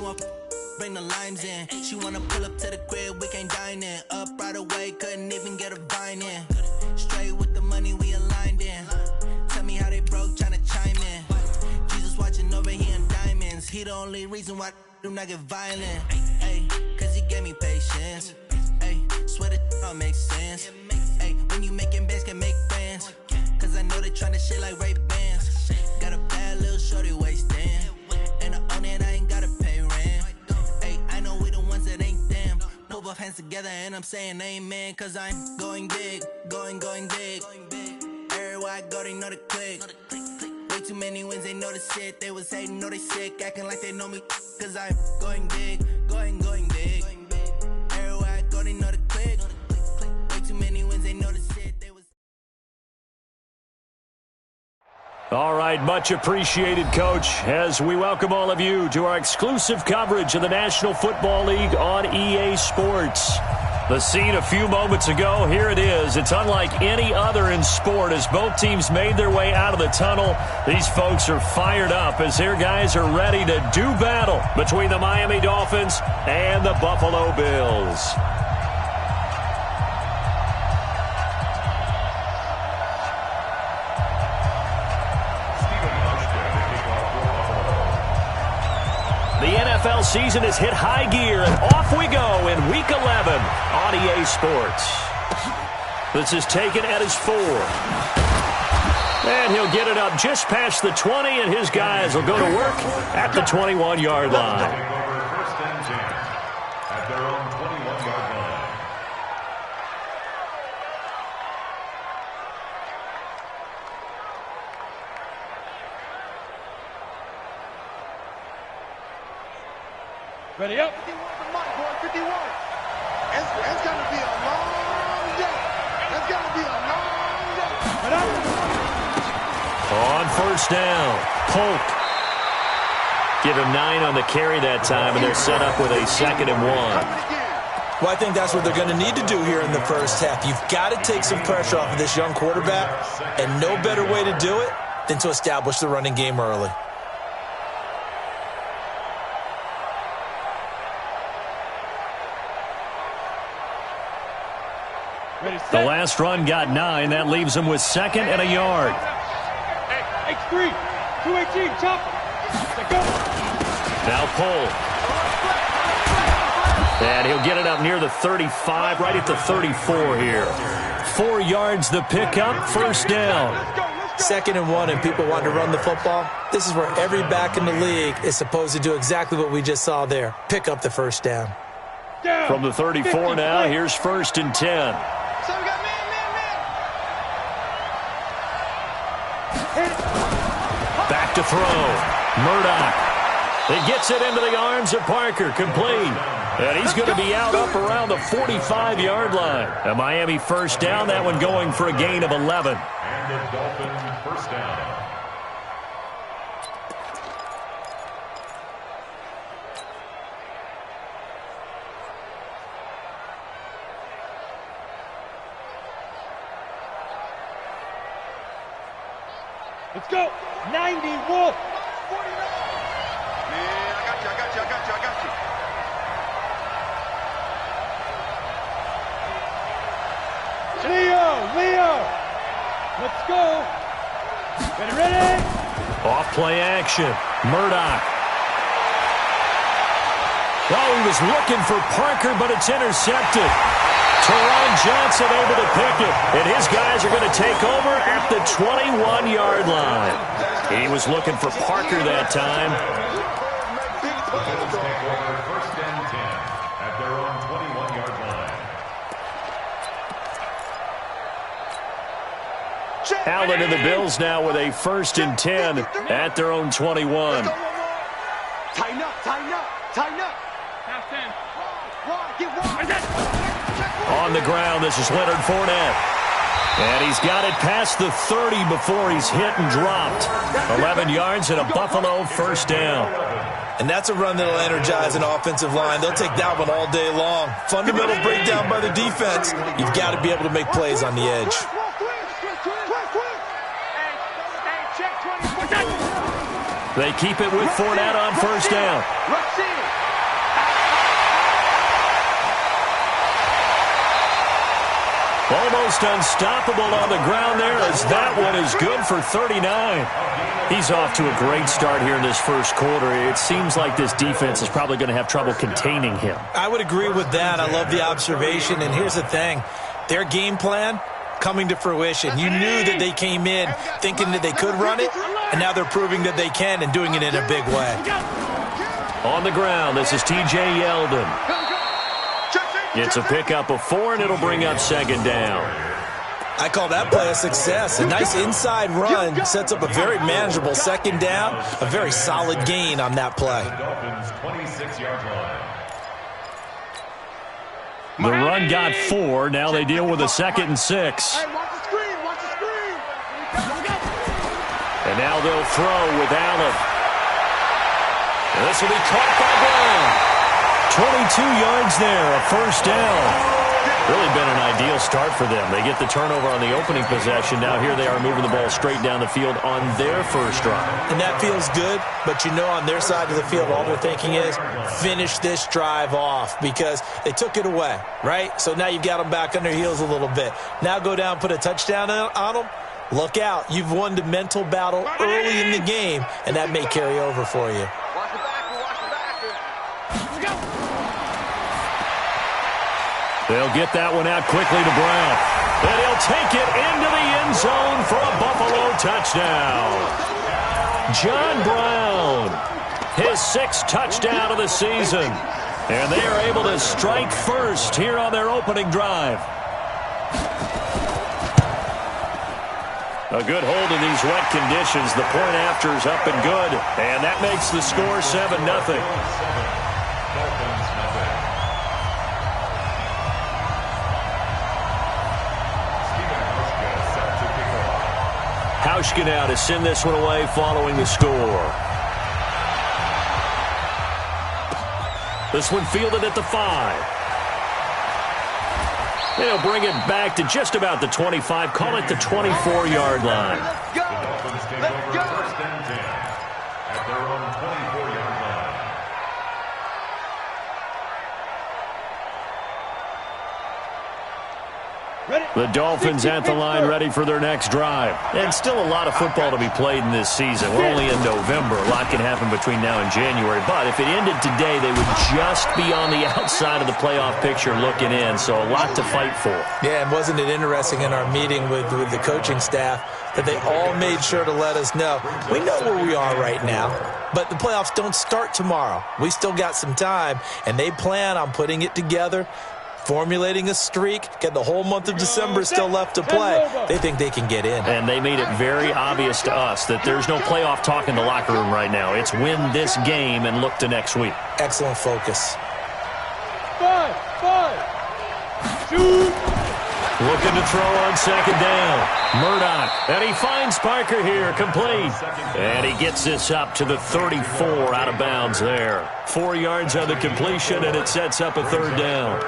want bring the limes in. She wanna pull up to the crib, we can't dine in. Up right away, couldn't even get a vine in. Straight with the money we aligned in. Tell me how they broke, tryna chime in. Jesus watching over here in diamonds. He the only reason why I do not get violent. Ay, cause he gave me patience. Ay, swear that all makes sense. Ay, when you making bands, can make friends. Cause I know they tryna shit like Ray Bans. Got a bad little shorty wasting. And I own it, I ain't gotta pay rent. Ay, I know we the ones that ain't them. Put both hands together and I'm saying amen. Cause I'm going big, going big. Everywhere I go, they know the click. Way too many wins, they know the shit. They was hating, know they sick, acting like they know me. Cause I'm going big, going big. Everywhere I go, they know the click. Way too many wins, they know the shit. They was. All right, much appreciated, Coach, as we welcome all of you to our exclusive coverage of the National Football League on EA Sports. The scene a few moments ago, here it is. It's unlike any other in sport as both teams made their way out of the tunnel. These folks are fired up as their guys are ready to do battle between the Miami Dolphins and the Buffalo Bills. The NFL season has hit high gear, and off we go in Week 11 on EA Sports. This is taken at his 4. And he'll get it up just past the 20, and his guys will go to work at the 21-yard line. First and 10 at their own 21-yard line. Ready up. 51 for Mike, boy, 51. It's going to be a long day. It's going to be a long day. On first down, Polk. Give him 9 on the carry that time, and they're set up with a 2nd and 1. Well, I think that's what they're going to need to do here in the first half. You've got to take some pressure off of this young quarterback, and no better way to do it than to establish the running game early. The last run got 9. That leaves him with 2nd and a yard. X3, 218, chop. Now Polk. And he'll get it up near the 35, right at the 34 here. 4 yards the pickup, first down. 2nd and 1 and people want to run the football. This is where every back in the league is supposed to do exactly what we just saw there. Pick up the first down. From the 34 now, here's 1st and 10. So we got man. Back to throw. Murdoch. He gets it into the arms of Parker, complete. And he's going to be out up around the 45-yard line. A Miami first down, that one going for a gain of 11. And the Dolphins first down. Let's go. 90, Wolf. 49. Man, I got you. Leo. Let's go. Ready? Off play action. Murdoch. Oh, he was looking for Parker, but it's intercepted. Teron Johnson able to pick it, and his guys are going to take over at the 21-yard line. He was looking for Parker that time. Bills take over first and 10 at their own 21-yard line. Allen and the Bills now with a 1st and 10 at their own 21. Tighten up. Half 10. On the ground, this is Leonard Fournette. And he's got it past the 30 before he's hit and dropped. 11 yards and a Buffalo first down. And that's a run that'll energize an offensive line. They'll take that one all day long. Fundamental breakdown by the defense. You've got to be able to make plays on the edge. They keep it with Fournette on first down. Almost unstoppable on the ground there, as that one is good for 39. He's off to a great start here in this first quarter. It seems like this defense is probably going to have trouble containing him. I would agree with that. I love the observation. And here's the thing. Their game plan coming to fruition. You knew that they came in thinking that they could run it, and now they're proving that they can and doing it in a big way. On the ground, this is T.J. Yeldon. It's a pickup of 4, and it'll bring up second down. I call that play a success. A nice inside run sets up a very manageable second down, a very solid gain on that play. Dolphins 26-yard line. The run got 4. Now they deal with a 2nd and 6. Hey, watch the screen, watch the screen. And now they'll throw with Allen. And this will be caught by Brown. 22 yards there, a first down. Really been an ideal start for them. They get the turnover on the opening possession. Now here they are moving the ball straight down the field on their first drive. And that feels good, but you know on their side of the field all they're thinking is finish this drive off because they took it away, right? So now you've got them back on their heels a little bit. Now go down, put a touchdown on them. Look out. You've won the mental battle early in the game, and that may carry over for you. They'll get that one out quickly to Brown. And he'll take it into the end zone for a Buffalo touchdown. John Brown, his 6th touchdown of the season. And they are able to strike first here on their opening drive. A good hold in these wet conditions. The point after is up and good. And that makes the score 7-0. Hauschka now to send this one away following the score. This one fielded at the 5. They'll bring it back to just about the 25, call it the 24-yard line. The Dolphins take over first and 10 at their own 24-yard line. The Dolphins at the line ready for their next drive. And still a lot of football to be played in this season. We're only in November. A lot can happen between now and January. But if it ended today, they would just be on the outside of the playoff picture looking in. So a lot to fight for. Yeah, and wasn't it interesting in our meeting with the coaching staff that they all made sure to let us know, we know where we are right now, but the playoffs don't start tomorrow. We still got some time, and they plan on putting it together, formulating a streak, get the whole month of December still left to play. They think they can get in. And they made it very obvious to us that there's no playoff talk in the locker room right now. It's win this game and look to next week. Excellent focus. 5, shoot. Looking to throw on second down. Murdoch, and he finds Parker here, complete. And he gets this up to the 34 out of bounds there. 4 yards on the completion, and it sets up a third down.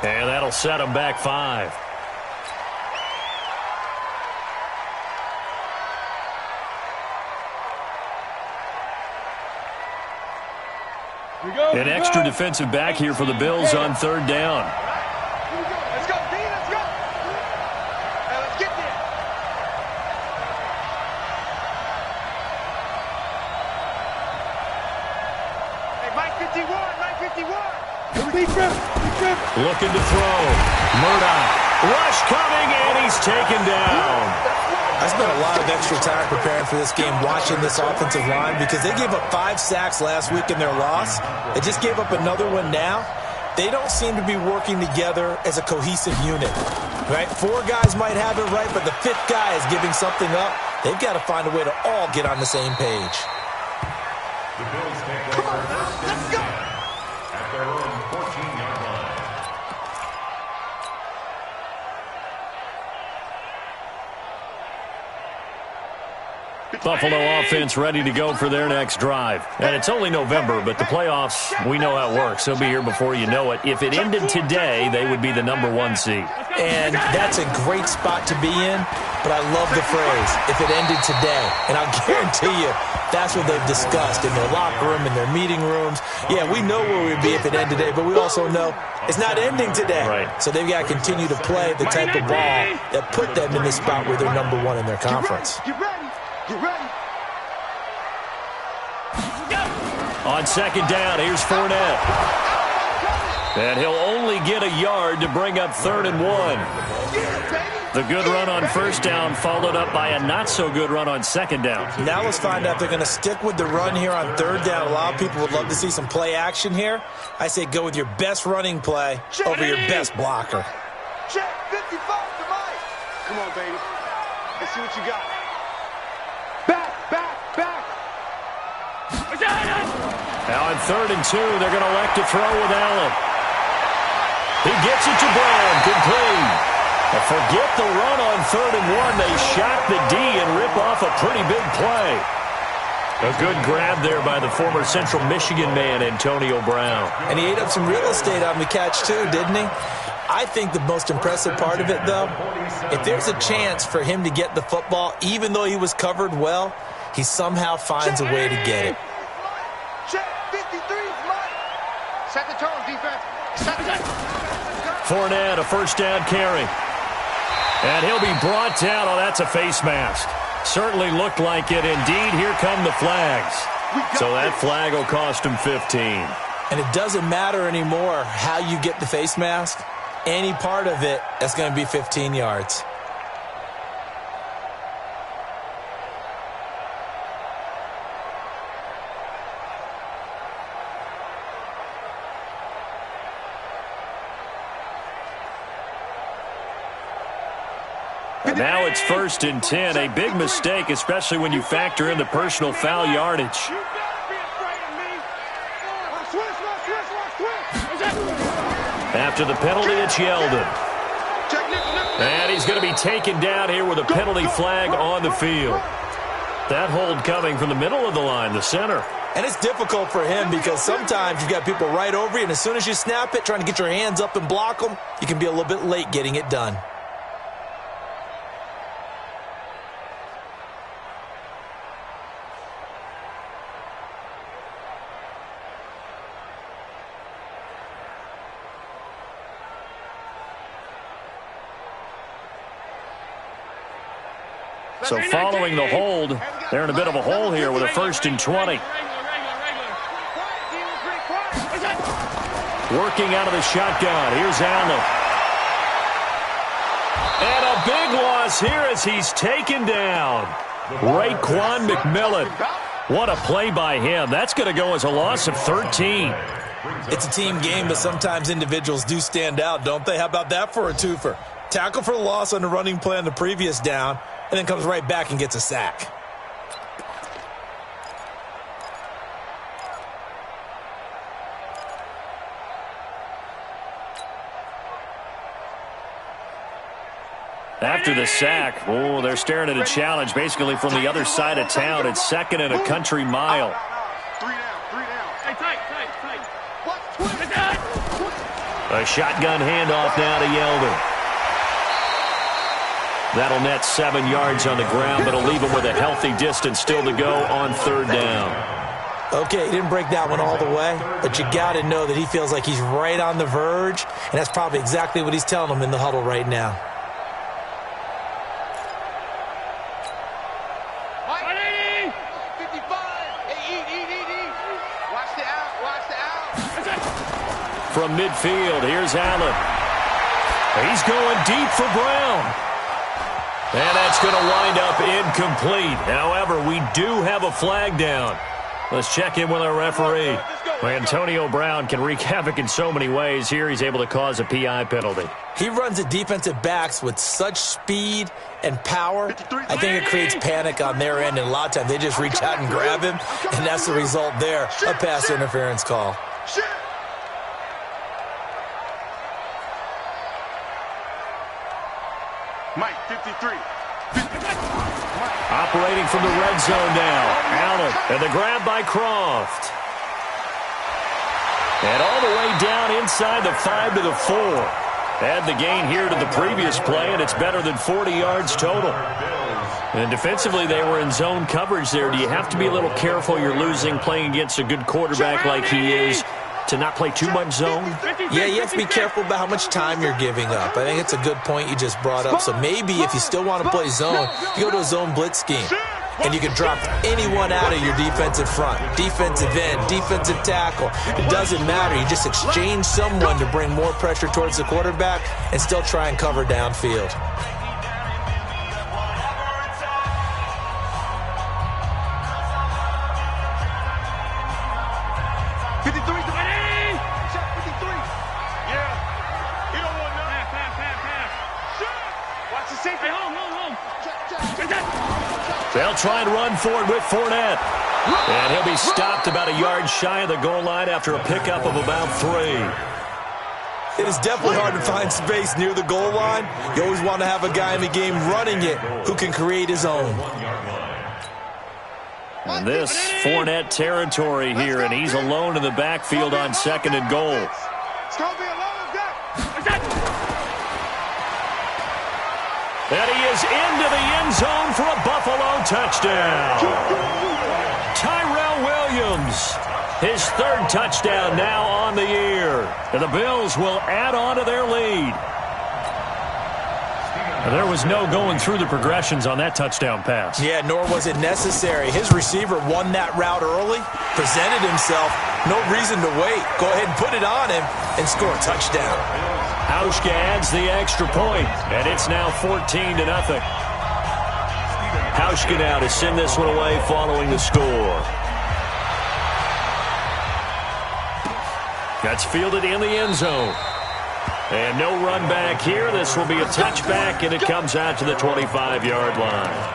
And that'll set them back 5. An extra defensive back here for the Bills on third down. Let's go, D, let's go. Now let's get there. Hey, Mike 51, Mike 51. Looking to throw. Murdoch. Rush coming, and he's taken down. I spent a lot of extra time preparing for this game watching this offensive line because they gave up 5 sacks last week in their loss. They just gave up another one now. They don't seem to be working together as a cohesive unit. Right? 4 guys might have it right, but the 5th guy is giving something up. They've got to find a way to all get on the same page. The Bills take over first and 10 at their own 14-yard line. Buffalo offense ready to go for their next drive. And it's only November, but the playoffs, we know how it works. They'll be here before you know it. If it ended today, they would be the #1 seed. And that's a great spot to be in, but I love the phrase, if it ended today. And I'll guarantee you, that's what they've discussed in their locker room, in their meeting rooms. Yeah, we know where we'd be if it ended today, but we also know it's not ending today. Right. So they've got to continue to play the type of ball that put them in this spot where they're #1 in their conference. Get ready. Get ready. On second down, here's Fournette. And he'll only get a yard to bring up 3rd and 1. The good run on first down followed up by a not-so-good run on second down. Now let's find out if they're going to stick with the run here on 3rd down. A lot of people would love to see some play action here. I say go with your best running play over your best blocker. Check 55 to Mike. Come on, baby. Let's see what you got. Back. Now on 3rd and 2, they're going to elect to throw with Allen. He gets it to Brown, complete. And forget the run on 3rd and 1. They shock the D and rip off a pretty big play. A good grab there by the former Central Michigan man, Antonio Brown. And he ate up some real estate on the catch too, didn't he? I think the most impressive part of it, though, if there's a chance for him to get the football, even though he was covered well, he somehow finds a way to get it. Check 53 is Mike. Set the tone, defense. Set the tone. Fournette, a first down carry. And he'll be brought down. Oh, that's a face mask. Certainly looked like it. Indeed, here come the flags. So that flag will cost him 15. And it doesn't matter anymore how you get the face mask. Any part of it, that's going to be 15 yards. Now it's 1st and 10. A big mistake, especially when you factor in the personal foul yardage. You better be afraid of me. Switch. After the penalty, it's Yeldon. And he's going to be taken down here with a penalty flag on the field. That hold coming from the middle of the line, the center. And it's difficult for him because sometimes you've got people right over you, and as soon as you snap it, trying to get your hands up and block them, you can be a little bit late getting it done. So following the hold, they're in a bit of a hole here with a 1st and 20. Working out of the shotgun. Here's Allen. And a big loss here as he's taken down. Raekwon McMillan. What a play by him. That's going to go as a loss of 13. It's a team game, but sometimes individuals do stand out, don't they? How about that for a twofer? Tackle for the loss on the running play on the previous down, and then comes right back and gets a sack. After the sack, oh, they're staring at a challenge basically from the other side of town. It's 2nd and a country mile. 3 down. Hey, tight. A shotgun handoff now to Yeldon. That'll net 7 yards on the ground, but it'll leave him with a healthy distance still to go on 3rd down. Okay, he didn't break that one all the way, but you got to know that he feels like he's right on the verge, and that's probably exactly what he's telling them in the huddle right now. From midfield, here's Allen. He's going deep for Brown. And that's going to wind up incomplete. However, we do have a flag down. Let's check in with our referee. Well, Antonio Brown can wreak havoc in so many ways. Here he's able to cause a PI penalty. He runs at defensive backs with such speed and power. I think it creates panic on their end, and a lot of times they just reach out and grab him, and that's the result there, a pass interference call. Mike, 53. Operating from the red zone now. Allen, and the grab by Croft. And all the way down inside the 5 to the 4. Add the gain here to the previous play, and it's better than 40 yards total. And defensively, they were in zone coverage there. Do you have to be a little careful? You're losing playing against a good quarterback like he is to not play too much zone? Yeah, you have to be careful about how much time you're giving up. I think it's a good point you just brought up. So maybe if you still want to play zone, you go to a zone blitz scheme. And you can drop anyone out of your defensive front, defensive end, defensive tackle. It doesn't matter. You just exchange someone to bring more pressure towards the quarterback and still try and cover downfield. They'll try and run for it with Fournette. And he'll be stopped about a yard shy of the goal line after a pickup of about 3. It is definitely hard to find space near the goal line. You always want to have a guy in the game running it who can create his own. And this Fournette territory here, and he's alone in the backfield on 2nd and goal. It's going to be a long day. And he is into the end zone for a Buffalo touchdown. Tyrell Williams, his 3rd touchdown now on the year. And the Bills will add on to their lead. And there was no going through the progressions on that touchdown pass. Yeah, nor was it necessary. His receiver won that route early, presented himself, no reason to wait. Go ahead and put it on him and score a touchdown. Hauschka adds the extra point, and it's now 14-0. Hauschka now to send this one away following the score. That's fielded in the end zone. And no run back here. This will be a touchback, and it comes out to the 25-yard line.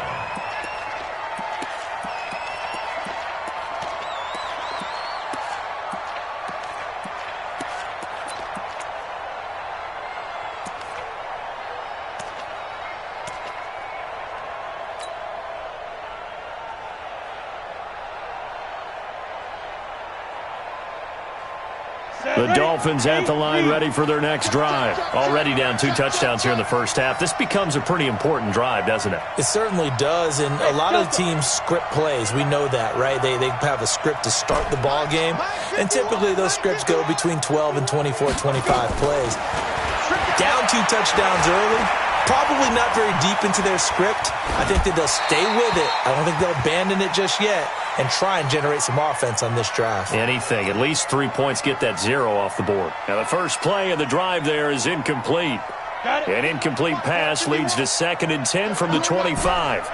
The Dolphins at the line ready for their next drive. Already down 2 touchdowns here in the first half. This becomes a pretty important drive, doesn't it? It certainly does, and a lot of teams script plays. We know that, right? They have a script to start the ball game, and typically those scripts go between 12 and 24, 25 plays. Down 2 touchdowns early, probably not very deep into their script. I think that they'll stay with it. I don't think they'll abandon it just yet and try and generate some offense on this drive. Anything. At least 3 points, get that 0 off the board. Now the first play of the drive there is incomplete. An incomplete pass leads to 2nd and 10 from the 25.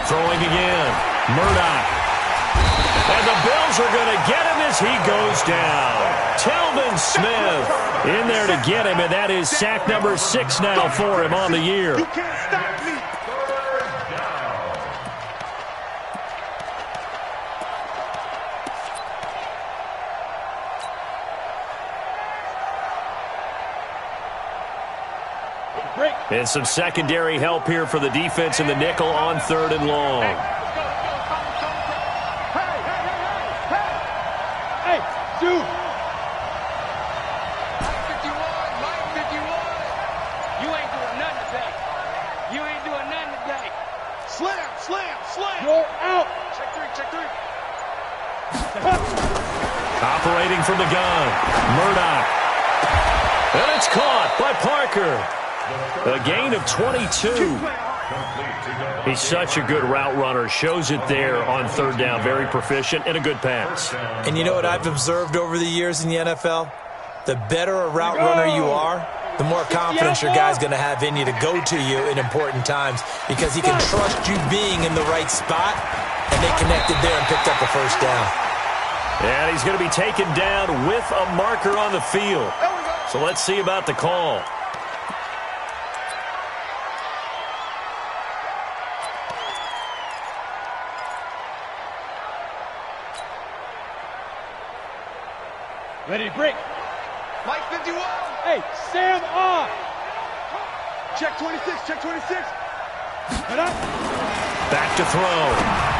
Throwing again. Murdoch. And the Bills are going to get him as he goes down. Telvin Smith in there to get him, and that is sack number 6 now for him on the year. You can't stop me. And some secondary help here for the defense in the nickel on 3rd and long. Hey, dude. Mike 51. You ain't doing nothing today. You ain't doing nothing today. Slam. You're out. Check 3. Operating from the gun, Murdoch. And it's caught by Parker. A gain of 22. He's such a good route runner. Shows it there on 3rd down. Very proficient and a good pass. And you know what I've observed over the years in the NFL? The better a route runner you are, the more confidence your guy's going to have in you to go to you in important times because he can trust you being in the right spot, and they connected there and picked up a first down. And he's going to be taken down with a marker on the field. So let's see about the call. Ready to break. Mike 51. Hey, Sam off. Check 26. Check 26. Get up. Back to throw.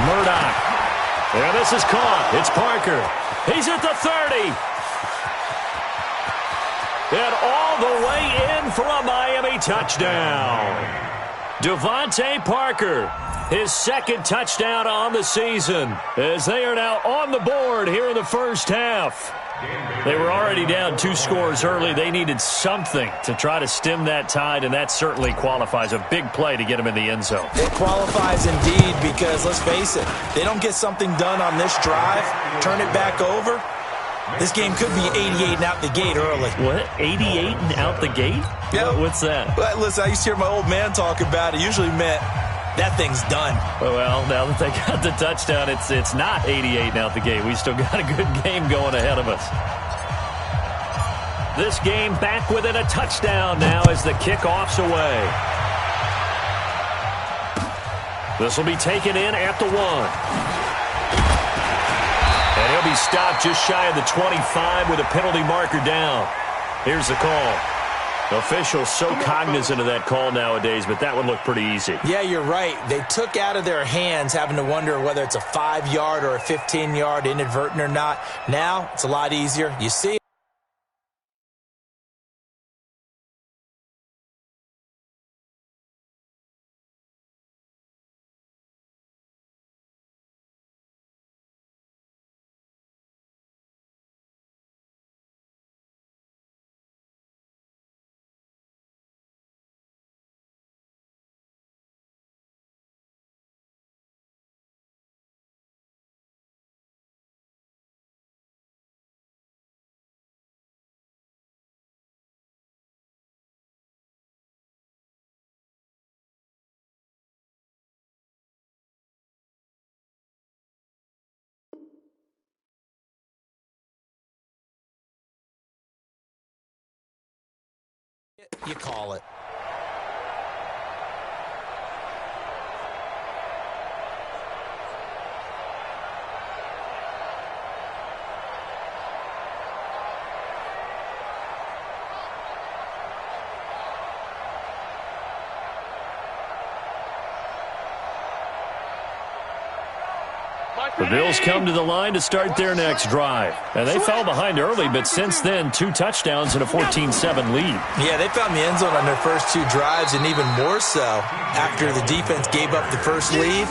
Murdoch. And this is caught. It's Parker. He's at the 30. And all the way in for a Miami touchdown. Devontae Parker, his second touchdown on the season, as they are now on the board here in the first half. They were already down 2 scores early. They needed something to try to stem that tide, and that certainly qualifies. A big play to get them in the end zone. It qualifies indeed because, let's face it, they don't get something done on this drive, turn it back over, this game could be 88 and out the gate early. What? 88 and out the gate? Yeah. What's that? But listen, I used to hear my old man talk about it. Usually meant that thing's done. Well, now that they got the touchdown, it's not 88 and out the gate. We still got a good game going ahead of us. This game back within a touchdown now as the kickoff's away. This will be taken in at the 1. And he'll be stopped just shy of the 25 with a penalty marker down. Here's the call. Officials so cognizant of that call nowadays, but that would look pretty easy. Yeah, you're right. They took out of their hands having to wonder whether it's a 5-yard or a 15-yard inadvertent or not. Now, it's a lot easier. You see it. You call it. The Bills come to the line to start their next drive. And they fell behind early, but since then, 2 touchdowns and a 14-7 lead. Yeah, they found the end zone on their first 2 drives, and even more so after the defense gave up the first lead.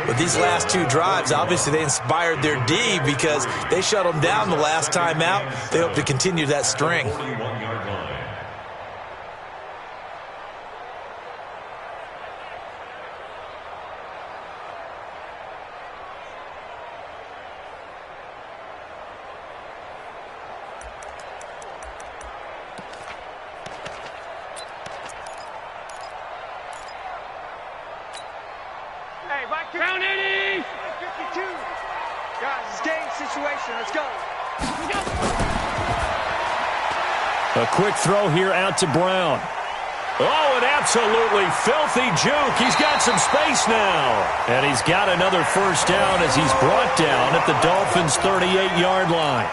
But these last 2 drives, obviously they inspired their D because they shut them down the last time out. They hope to continue that string. Round 80! 52. Guys, it's game situation. Let's go. A quick throw here out to Brown. Oh, an absolutely filthy juke. He's got some space now. And he's got another first down as he's brought down at the Dolphins' 38-yard line.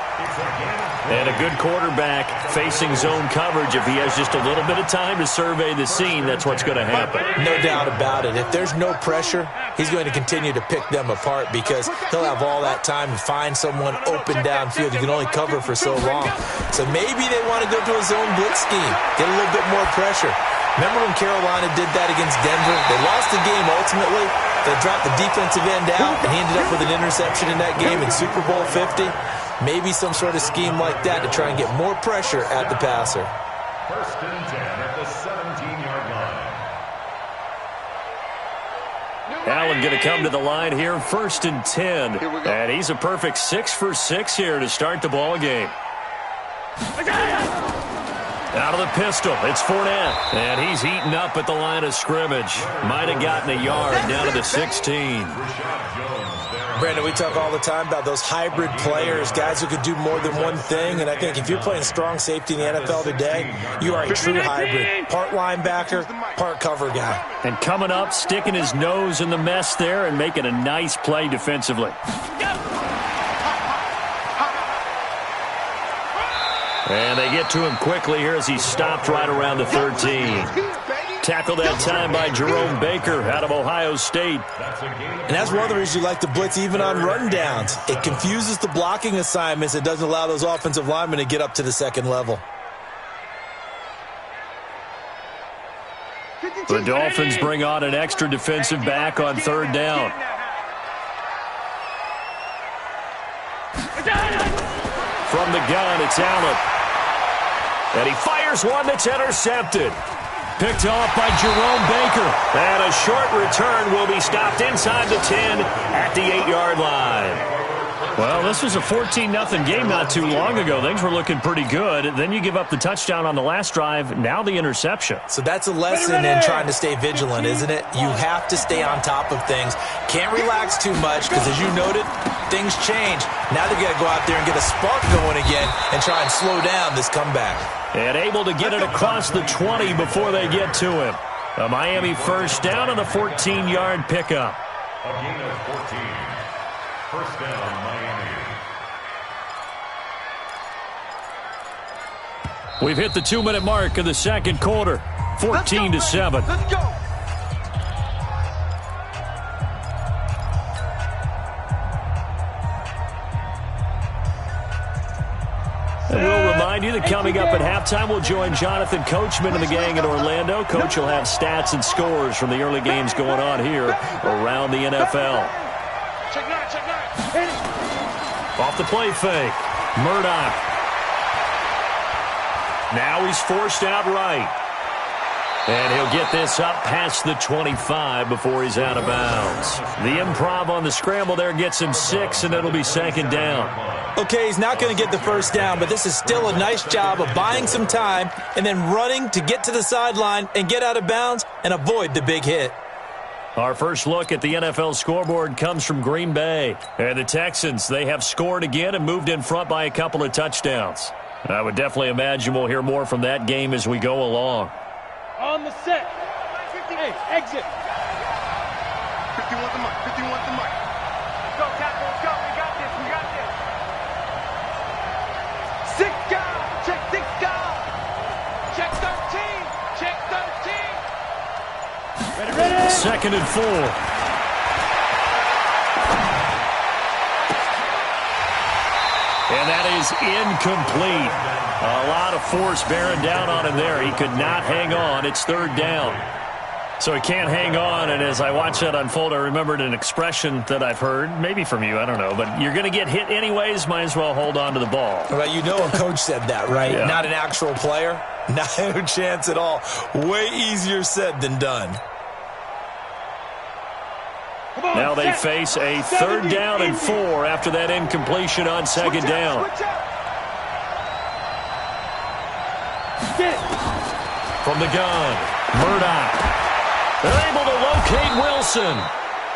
And a good quarterback facing zone coverage. If he has just a little bit of time to survey the scene, that's what's going to happen. No doubt about it. If there's no pressure, he's going to continue to pick them apart because he'll have all that time to find someone open downfield. You can only cover for so long. So maybe they want to go to a zone blitz scheme, get a little bit more pressure. Remember when Carolina did that against Denver? They lost the game ultimately. They dropped the defensive end out, and he ended up with an interception in that game in Super Bowl 50. Maybe some sort of scheme like that to try and get more pressure at the passer. First and 10 at the 17-yard line. Allen going to come to the line here, first and 10. And he's a perfect 6 for 6 here to start the ball game. Out of the pistol, it's Fournette. And he's eaten up at the line of scrimmage. Might have gotten a yard down to the 16. Brandon, we talk all the time about those hybrid players, guys who could do more than one thing. And I think if you're playing strong safety in the NFL today, you are a true hybrid. Part linebacker, part cover guy. And coming up, sticking his nose in the mess there and making a nice play defensively. And they get to him quickly here as he stopped right around the 13. Tackled that time by Jerome Baker out of Ohio State. And that's one of the reasons you like to blitz even on rundowns. It confuses the blocking assignments. It doesn't allow those offensive linemen to get up to the second level. The Dolphins bring on an extra defensive back on third down. From the gun, it's Allen. And he fires one that's intercepted. Picked off by Jerome Baker. And a short return will be stopped inside the 10 at the 8-yard line. Well, this was a 14-0 game not too long ago. Things were looking pretty good. Then you give up the touchdown on the last drive. Now the interception. So that's a lesson in trying to stay vigilant, isn't it? You have to stay on top of things. Can't relax too much because, as you noted, things change. Now they've got to go out there and get a spark going again and try and slow down this comeback. And able to get it across the 20 before they get to him. A Miami first down on the 14-yard pickup. A gain of 14. First down, Miami. We've hit the 2-minute mark of the second quarter. 14-7. Let's go. And we'll remind you that coming up at halftime, we'll join Jonathan Coachman and the gang in Orlando. Coach will have stats and scores from the early games going on here around the NFL. Off the play fake. Murdoch. Now he's forced out right. And he'll get this up past the 25 before he's out of bounds. The improv on the scramble there gets him 6, and it'll be second down. Okay, he's not going to get the first down, but this is still a nice job of buying some time and then running to get to the sideline and get out of bounds and avoid the big hit. Our first look at the NFL scoreboard comes from Green Bay. And the Texans, they have scored again and moved in front by a couple of touchdowns. I would definitely imagine we'll hear more from that game as we go along. On the set. Hey, exit. 51 to Mike. 51 to Mike. Go, Capo, let's go. We got this. We got this. 6 guys. Check 6 guys. Check 13. Check 13. Ready. Second and 4. And that is incomplete. A lot of force bearing down on him there. He could not hang on. It's third down. So he can't hang on, and as I watch that unfold, I remembered an expression that I've heard, maybe from you, I don't know, but you're going to get hit anyways, might as well hold on to the ball. Well, you know a coach said that, right? Yeah. Not an actual player. No chance at all. Way easier said than done. Now they face a third down and 4 after that incompletion on second down. From the gun, Murdoch. They're able to locate Wilson.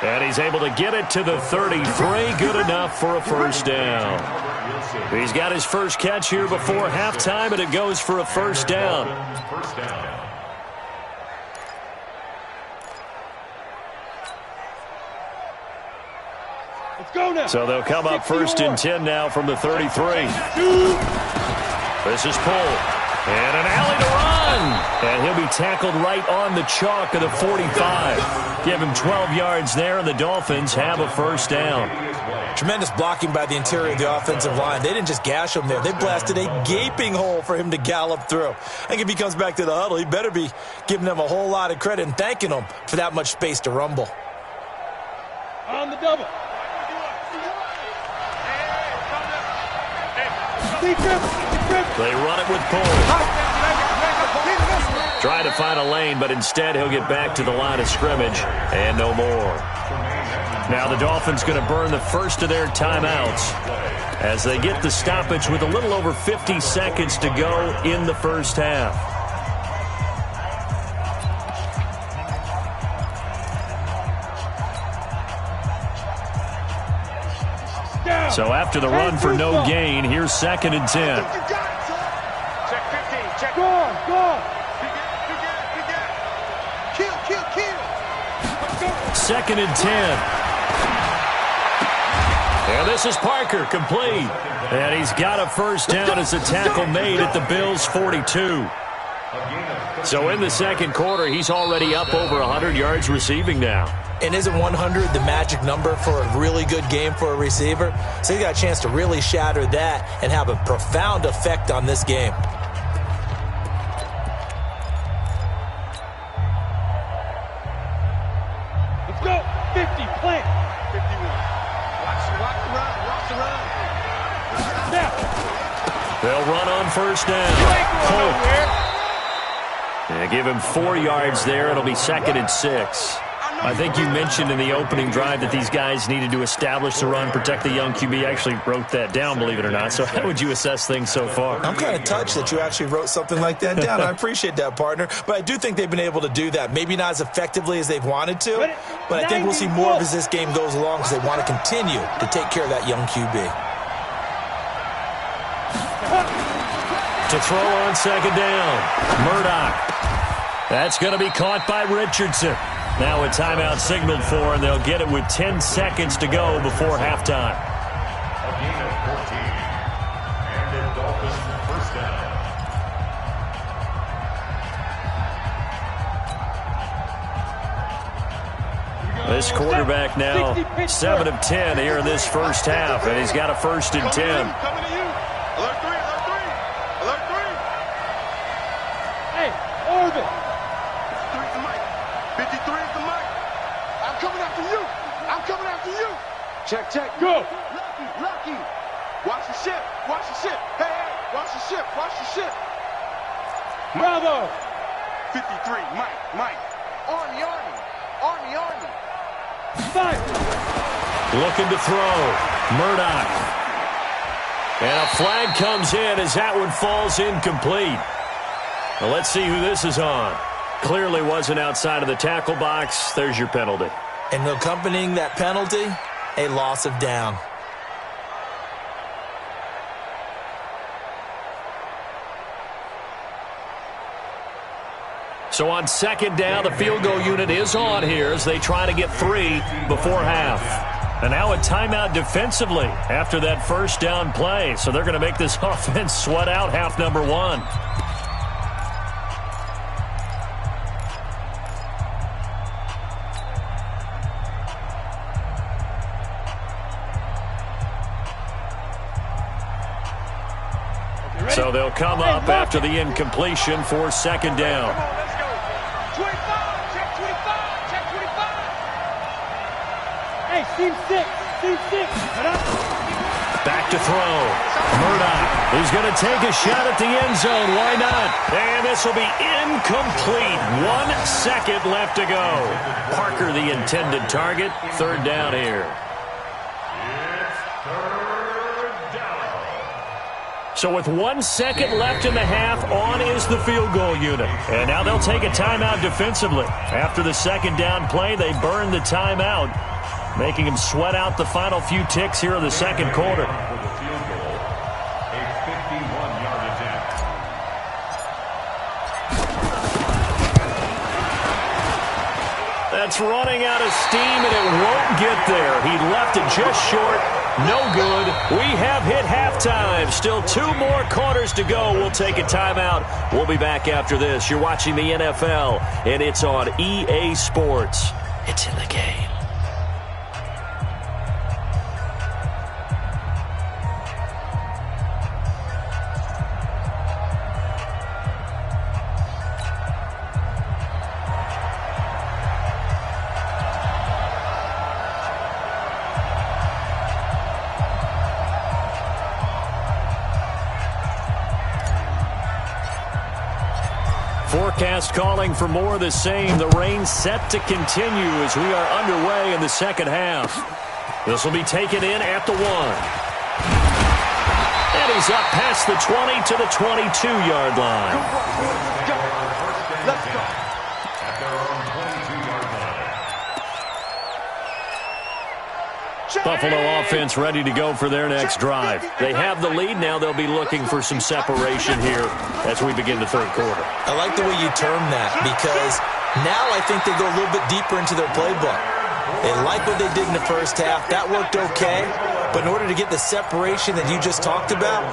And he's able to get it to the 33. Good enough for a first down. He's got his first catch here before halftime, and it goes for a first down. First down. So they'll come up first and 10 now from the 33. This is pulled. And an alley to run. And he'll be tackled right on the chalk of the 45. Give him 12 yards there, and the Dolphins have a first down. Tremendous blocking by the interior of the offensive line. They didn't just gash him there. They blasted a gaping hole for him to gallop through. I think if he comes back to the huddle, he better be giving them a whole lot of credit and thanking them for that much space to rumble. On the double. They run it with Cole. Trying to find a lane, but instead he'll get back to the line of scrimmage and no more. Now the Dolphins going to burn the first of their timeouts as they get the stoppage with a little over 50 seconds to go in the first half. So after the run for no gain, here's 2nd and 10. Check 15. Check. Go. Kill. 2nd and 10. And this is Parker, complete. And he's got a first down as a tackle made at the Bills' 42. So in the second quarter, he's already up over 100 yards receiving now. And isn't 100 the magic number for a really good game for a receiver? So he's got a chance to really shatter that and have a profound effect on this game. Let's go. 50, plant. 51. Watch the run. Now. They'll run on first down. Holt. Yeah, give him 4 yards there. It'll be 2nd and 6. I think you mentioned in the opening drive that these guys needed to establish the run, protect the young QB. I actually wrote that down, believe it or not. So how would you assess things so far? I'm kind of touched that you actually wrote something like that down. I appreciate that, partner. But I do think they've been able to do that. Maybe not as effectively as they've wanted to, but I think we'll see more of as this game goes along because they want to continue to take care of that young QB. To throw on 2nd down, Murdoch. That's going to be caught by Richardson. Now a timeout signaled for, and they'll get it with 10 seconds to go before halftime. A gain of 14. And the Dolphins first down. This quarterback now 7 of 10 here in this first half, and he's got a 1st and 10. Coming to you. Alert 3. Hey, Orbit. 53 is the mic. I'm coming after you. Check. Go. Lucky. Watch the ship. Hey, watch the ship. Bravo. 53, Mike. Army. Fight. Looking to throw. Murdoch. And a flag comes in as that one falls incomplete. Well, let's see who this is on. Clearly wasn't outside of the tackle box. There's your penalty. And accompanying that penalty, a loss of down. So on 2nd down, the field goal unit is on here as they try to get 3 before half. And now a timeout defensively after that first down play. So they're going to make this offense sweat out half number 1. So they'll come up after the incompletion for 2nd down. Come on, let's go. 25. Check 25. Hey, seam 6. Back to throw. Murdoch is going to take a shot at the end zone. Why not? And this will be incomplete. 1 second left to go. Parker, the intended target. 3rd down here. So with 1 second left in the half, on is the field goal unit. And now they'll take a timeout defensively. After the 2nd down play, they burn the timeout, making them sweat out the final few ticks here in the second quarter. For the field goal, a 51-yard attempt. That's running out of steam, and it won't get there. He left it just short. No good. We have hit halftime. Still 2 more quarters to go. We'll take a timeout. We'll be back after this. You're watching the NFL, and it's on EA Sports. It's in the game. Forecast calling for more of the same. The rain set to continue as we are underway in the second half. This will be taken in at the 1. And he's up past the 20 to the 22-yard line. Let's go. At their own 22-yard line. Buffalo offense ready to go for their next drive. They have the lead. Now they'll be looking for some separation here as we begin the third quarter. I like the way you term that because now I think they go a little bit deeper into their playbook. They like what they did in the first half. That worked okay. But in order to get the separation that you just talked about,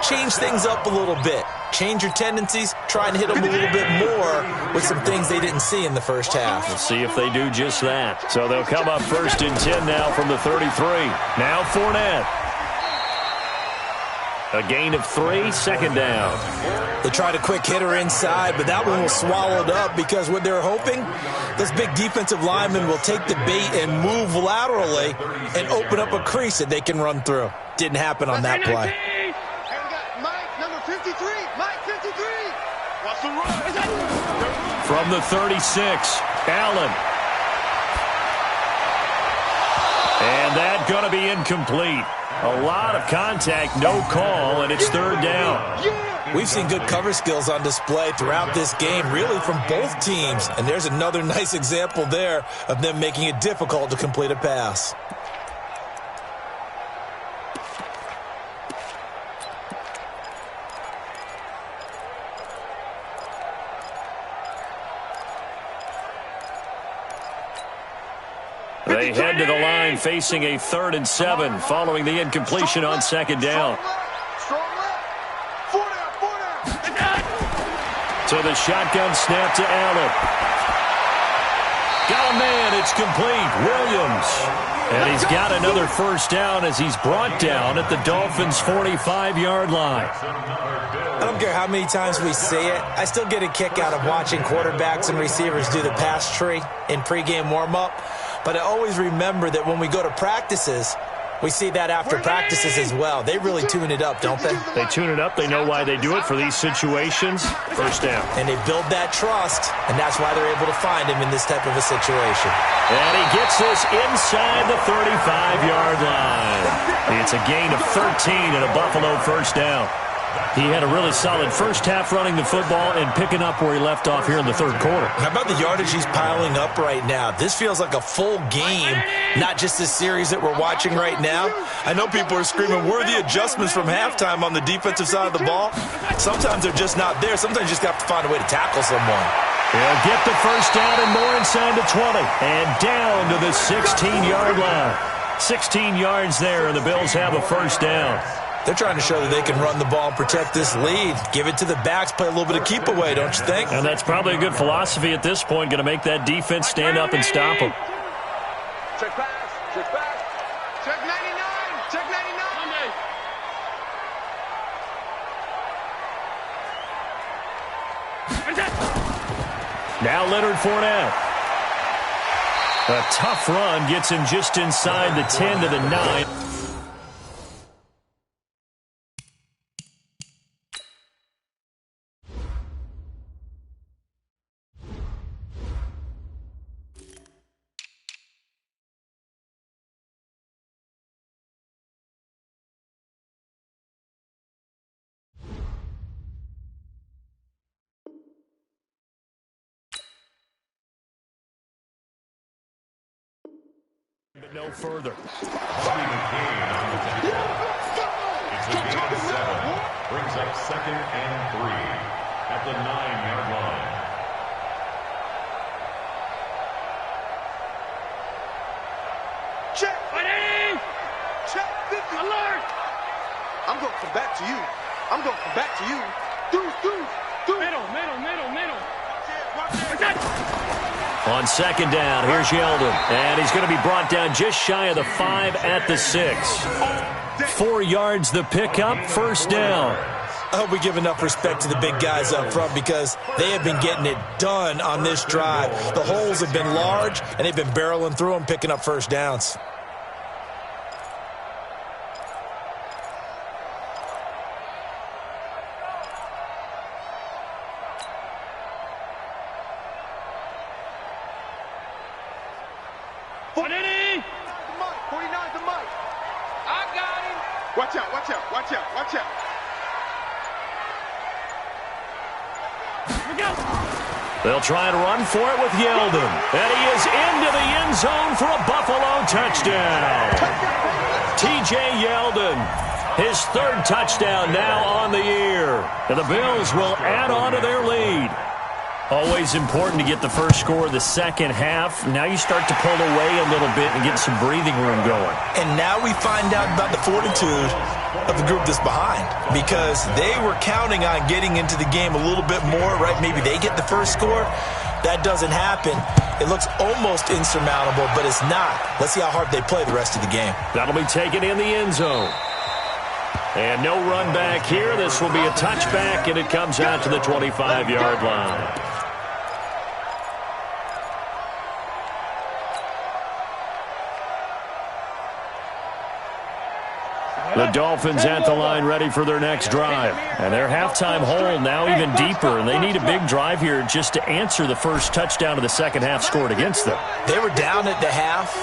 change things up a little bit. Change your tendencies. Try and hit them a little bit more with some things they didn't see in the first half. We'll see if they do just that. So they'll come up 1st and 10 now from the 33. Now Fournette. A gain of 3, second down. They tried a quick hitter inside, but that one was swallowed up because what they're hoping, this big defensive lineman will take the bait and move laterally and open up a crease that they can run through. Didn't happen on that play. Hey, we got Mike, number 53. Mike, 53. Watch the run. From the 36, Allen. And that's going to be incomplete. A lot of contact, no call, and it's 3rd down. We've seen good cover skills on display throughout this game, really from both teams. And there's another nice example there of them making it difficult to complete a pass. They head to the line facing a 3rd and 7 following the incompletion on 2nd down. Strong left. 4 down. So the shotgun snap to Allen. Got a man, it's complete. Williams. And he's got another 1st down as he's brought down at the Dolphins' 45-yard line. I don't care how many times we see it. I still get a kick out of watching quarterbacks and receivers do the pass tree in pregame warm-up. But I always remember that when we go to practices, we see that after practices as well. They really tune it up, don't they? They tune it up. They know why they do it for these situations. 1st down. And they build that trust, and that's why they're able to find him in this type of a situation. And he gets this inside the 35-yard line. It's a gain of 13 and a Buffalo 1st down. He had a really solid first half running the football and picking up where he left off here in the 3rd quarter. How about the yardage he's piling up right now? This feels like a full game, not just this series that we're watching right now. I know people are screaming, where are the adjustments from halftime on the defensive side of the ball? Sometimes they're just not there. Sometimes you just have to find a way to tackle someone. He'll get the 1st down and more inside the 20. And down to the 16-yard line. 16 yards there, and the Bills have a 1st down. They're trying to show that they can run the ball and protect this lead. Give it to the backs, play a little bit of keep away, don't you think? And that's probably a good philosophy at this point, going to make that defense stand up and stop them. Check pass. Check pass. Check 99. Check 99. Now Leonard Fournette. A tough run gets him just inside the 10 to the 9. But no further. It's a gain of 7. Brings up 2nd and 3 at the 9-yard line. Check. Check 50. Alert. I'm going to come back to you. I'm going to come back to you. Deuce. Middle. On 2nd down, here's Yeldon. And he's going to be brought down just shy of the 5 at the 6. 4 yards the pickup, 1st down. I hope we give enough respect to the big guys up front because they have been getting it done on this drive. The holes have been large, and they've been barreling through them, picking up 1st downs. Watch out. They'll try and run for it with Yeldon. And he is into the end zone for a Buffalo touchdown. T.J. Yeldon, his third touchdown now on the year. And the Bills will add on to their lead. Always important to get the first score of the second half. Now you start to pull away a little bit and get some breathing room going. And now we find out about the fortitude of the group that's behind, because they were counting on getting into the game a little bit more, right? Maybe they get the first score. That doesn't happen. It looks almost insurmountable, but it's not. Let's see how hard they play the rest of the game. That'll be taken in the end zone. And no run back here. This will be a touchback, and it comes out to the 25-yard line. The Dolphins at the line ready for their next drive. And their halftime hole now even deeper, and they need a big drive here just to answer the first touchdown of the second half scored against them. They were down at the half.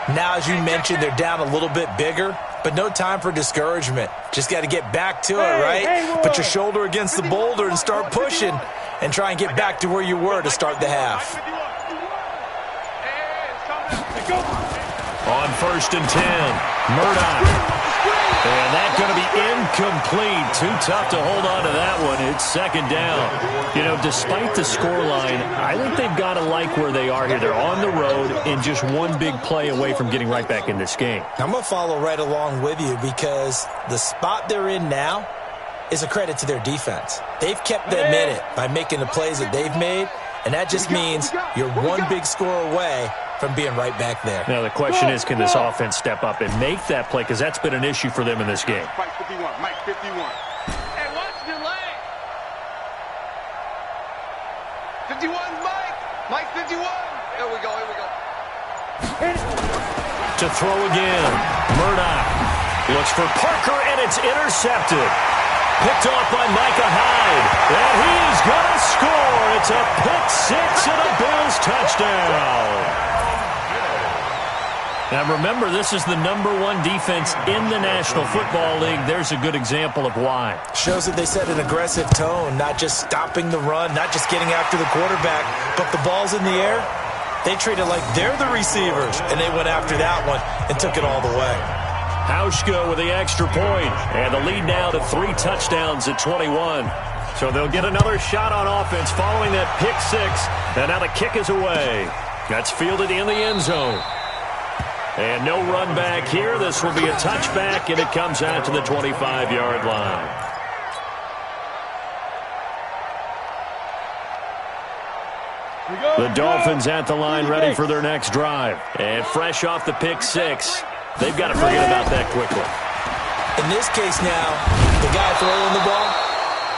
Now, as you mentioned, they're down a little bit bigger, but no time for discouragement. Just got to get back to it, right? Put your shoulder against the boulder and start pushing and try and get back to where you were to start the half. On 1st and 10, Murdoch. And that's going to be incomplete. Too tough to hold on to that one. It's second down. You know, despite the scoreline, I think they've got to like where they are here. They're on the road and just one big play away from getting right back in this game. I'm going to follow right along with you, because the spot they're in now is a credit to their defense. They've kept them in it by making the plays that they've made, and that just means you're one big score away from being right back there. Now, the question is, can this offense step up and make that play? Because that's been an issue for them in this game. Mike 51, Mike 51. Hey, watch the lane. 51, Mike. Mike 51. Here we go, here we go. To throw again. Murdoch looks for Parker, and it's intercepted. Picked off by Micah Hyde. And he is going to score. It's a pick six and a Bills touchdown. Now, remember, this is the #1 defense in the National Football League. There's a good example of why. Shows that they set an aggressive tone, not just stopping the run, not just getting after the quarterback, but the ball's in the air. They treat it like they're the receivers, and they went after that one and took it all the way. Hauschka with the extra point, and the lead now to 3 touchdowns at 21. So they'll get another shot on offense following that pick six, and now the kick is away. That's fielded in the end zone. And no run back here. This will be a touchback, and it comes out to the 25-yard line. The Dolphins at the line ready for their next drive. And fresh off the pick six, they've got to forget about that quickly. In this case now, the guy throwing the ball,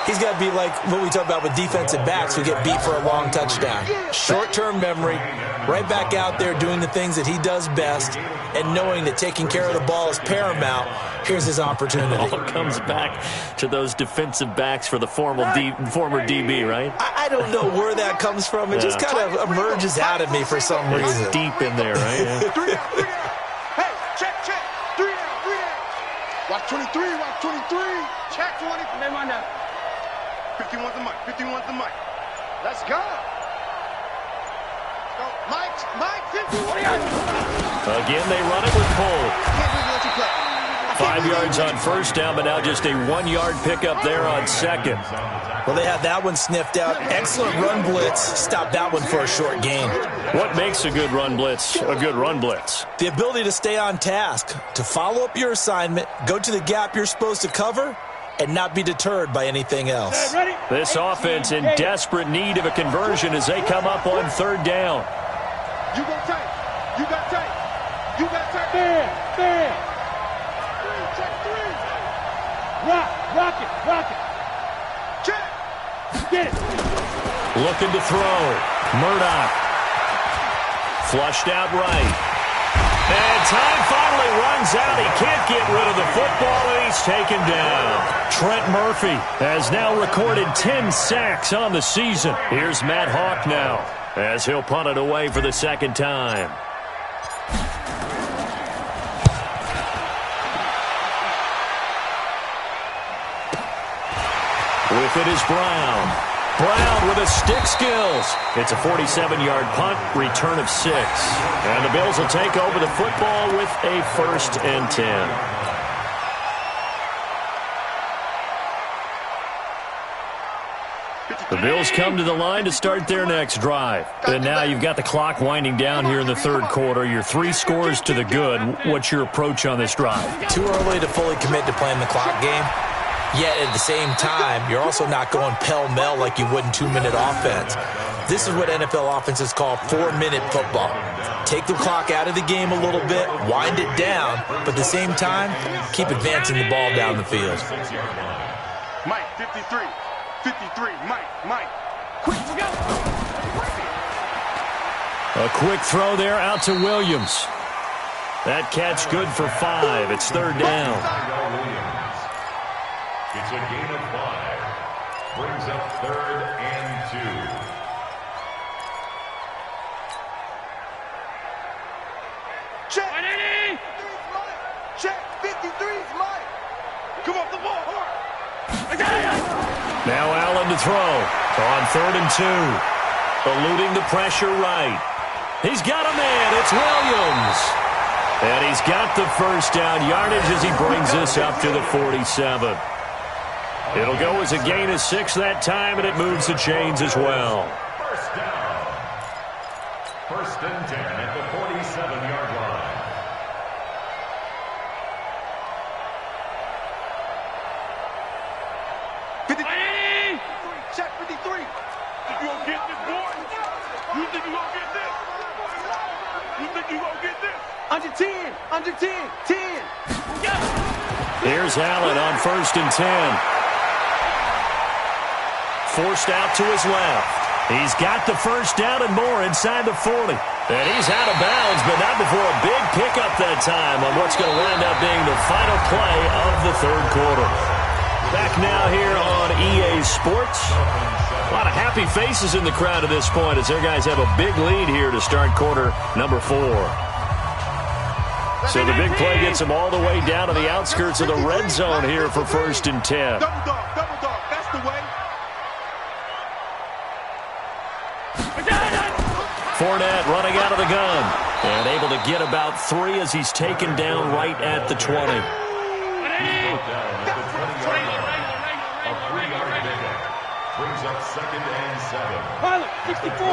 he's got to be like what we talk about with defensive backs who get beat for a long touchdown. Short-term memory, right back out there doing the things that he does best, and knowing that taking care of the ball is paramount. Here's his opportunity. It all comes back to those defensive backs for the former DB, right? I don't know where that comes from. It just kind of emerges out of me for some reason. It's deep in there, right? Yeah. 3 down, 3 down. Hey, check, check. 3 down, 3 down. Watch 23, watch 23. Check 20. 51's the mic, 51's the mic. Let's go. Let's go. Mike 51. Again, they run it with Cole. 5 yards on first down, but now just a 1-yard pickup there on second. Well, they had that one sniffed out. Excellent run blitz. Stop that one for a short gain. What makes a good run blitz a good run blitz? The ability to stay on task, to follow up your assignment, go to the gap you're supposed to cover, and not be deterred by anything else. This offense in desperate need of a conversion as they come up on third down. You got tight. You got tight. You got tight. There. Check 3. Rock it. Check. Get it. Looking to throw. Murdoch. Flushed out right. And time finally runs out. He can't get rid of the football, and he's taken down. Trent Murphy has now recorded 10 sacks on the season. Here's Matt Hawk now as he'll punt it away for the second time. With it is Brown. Brown with his stick skills. It's a 47-yard punt, return of 6. And the Bills will take over the football with a 1st and 10. The Bills come to the line to start their next drive. And now you've got the clock winding down here in the 3rd quarter. You're 3 scores to the good. What's your approach on this drive? Too early to fully commit to playing the clock game. Yet at the same time, you're also not going pell-mell like you would in 2-minute offense. This is what NFL offenses call 4-minute football. Take the clock out of the game a little bit, wind it down, but at the same time, keep advancing the ball down the field. Mike, 53. 53, Mike. Quick, go. A quick throw there out to Williams. That catch good for 5. It's 3rd down. It's a gain of 5. Brings up 3rd and 2. Check. Check. 53's Mike. Come off the ball hard. Now Allen to throw on 3rd and 2. Eluding the pressure right. He's got a man. It's Williams. And he's got the 1st down yardage as he brings this up to the 47. It'll go as a gain of 6 that time, and it moves the chains as well. 1st down. 1st and 10 at the 47-yard line. Check 53. You gonna get this, boy? You think you gonna get this? You think you gonna get this? Under 10. Under 10. 10. Here's Allen on 1st and 10. Forced out to his left. He's got the 1st down and more inside the 40. And he's out of bounds, but not before a big pickup that time on what's going to wind up being the final play of the 3rd quarter. Back now here on EA Sports. A lot of happy faces in the crowd at this point as their guys have a big lead here to start quarter number 4. So the big play gets them all the way down to the outskirts of the red zone here for 1st and 10. Double dog. That's the way. Fournette running out of the gun and able to get about 3 as he's taken down right at the 20. Brings up 2nd and 7. Pilot, 64.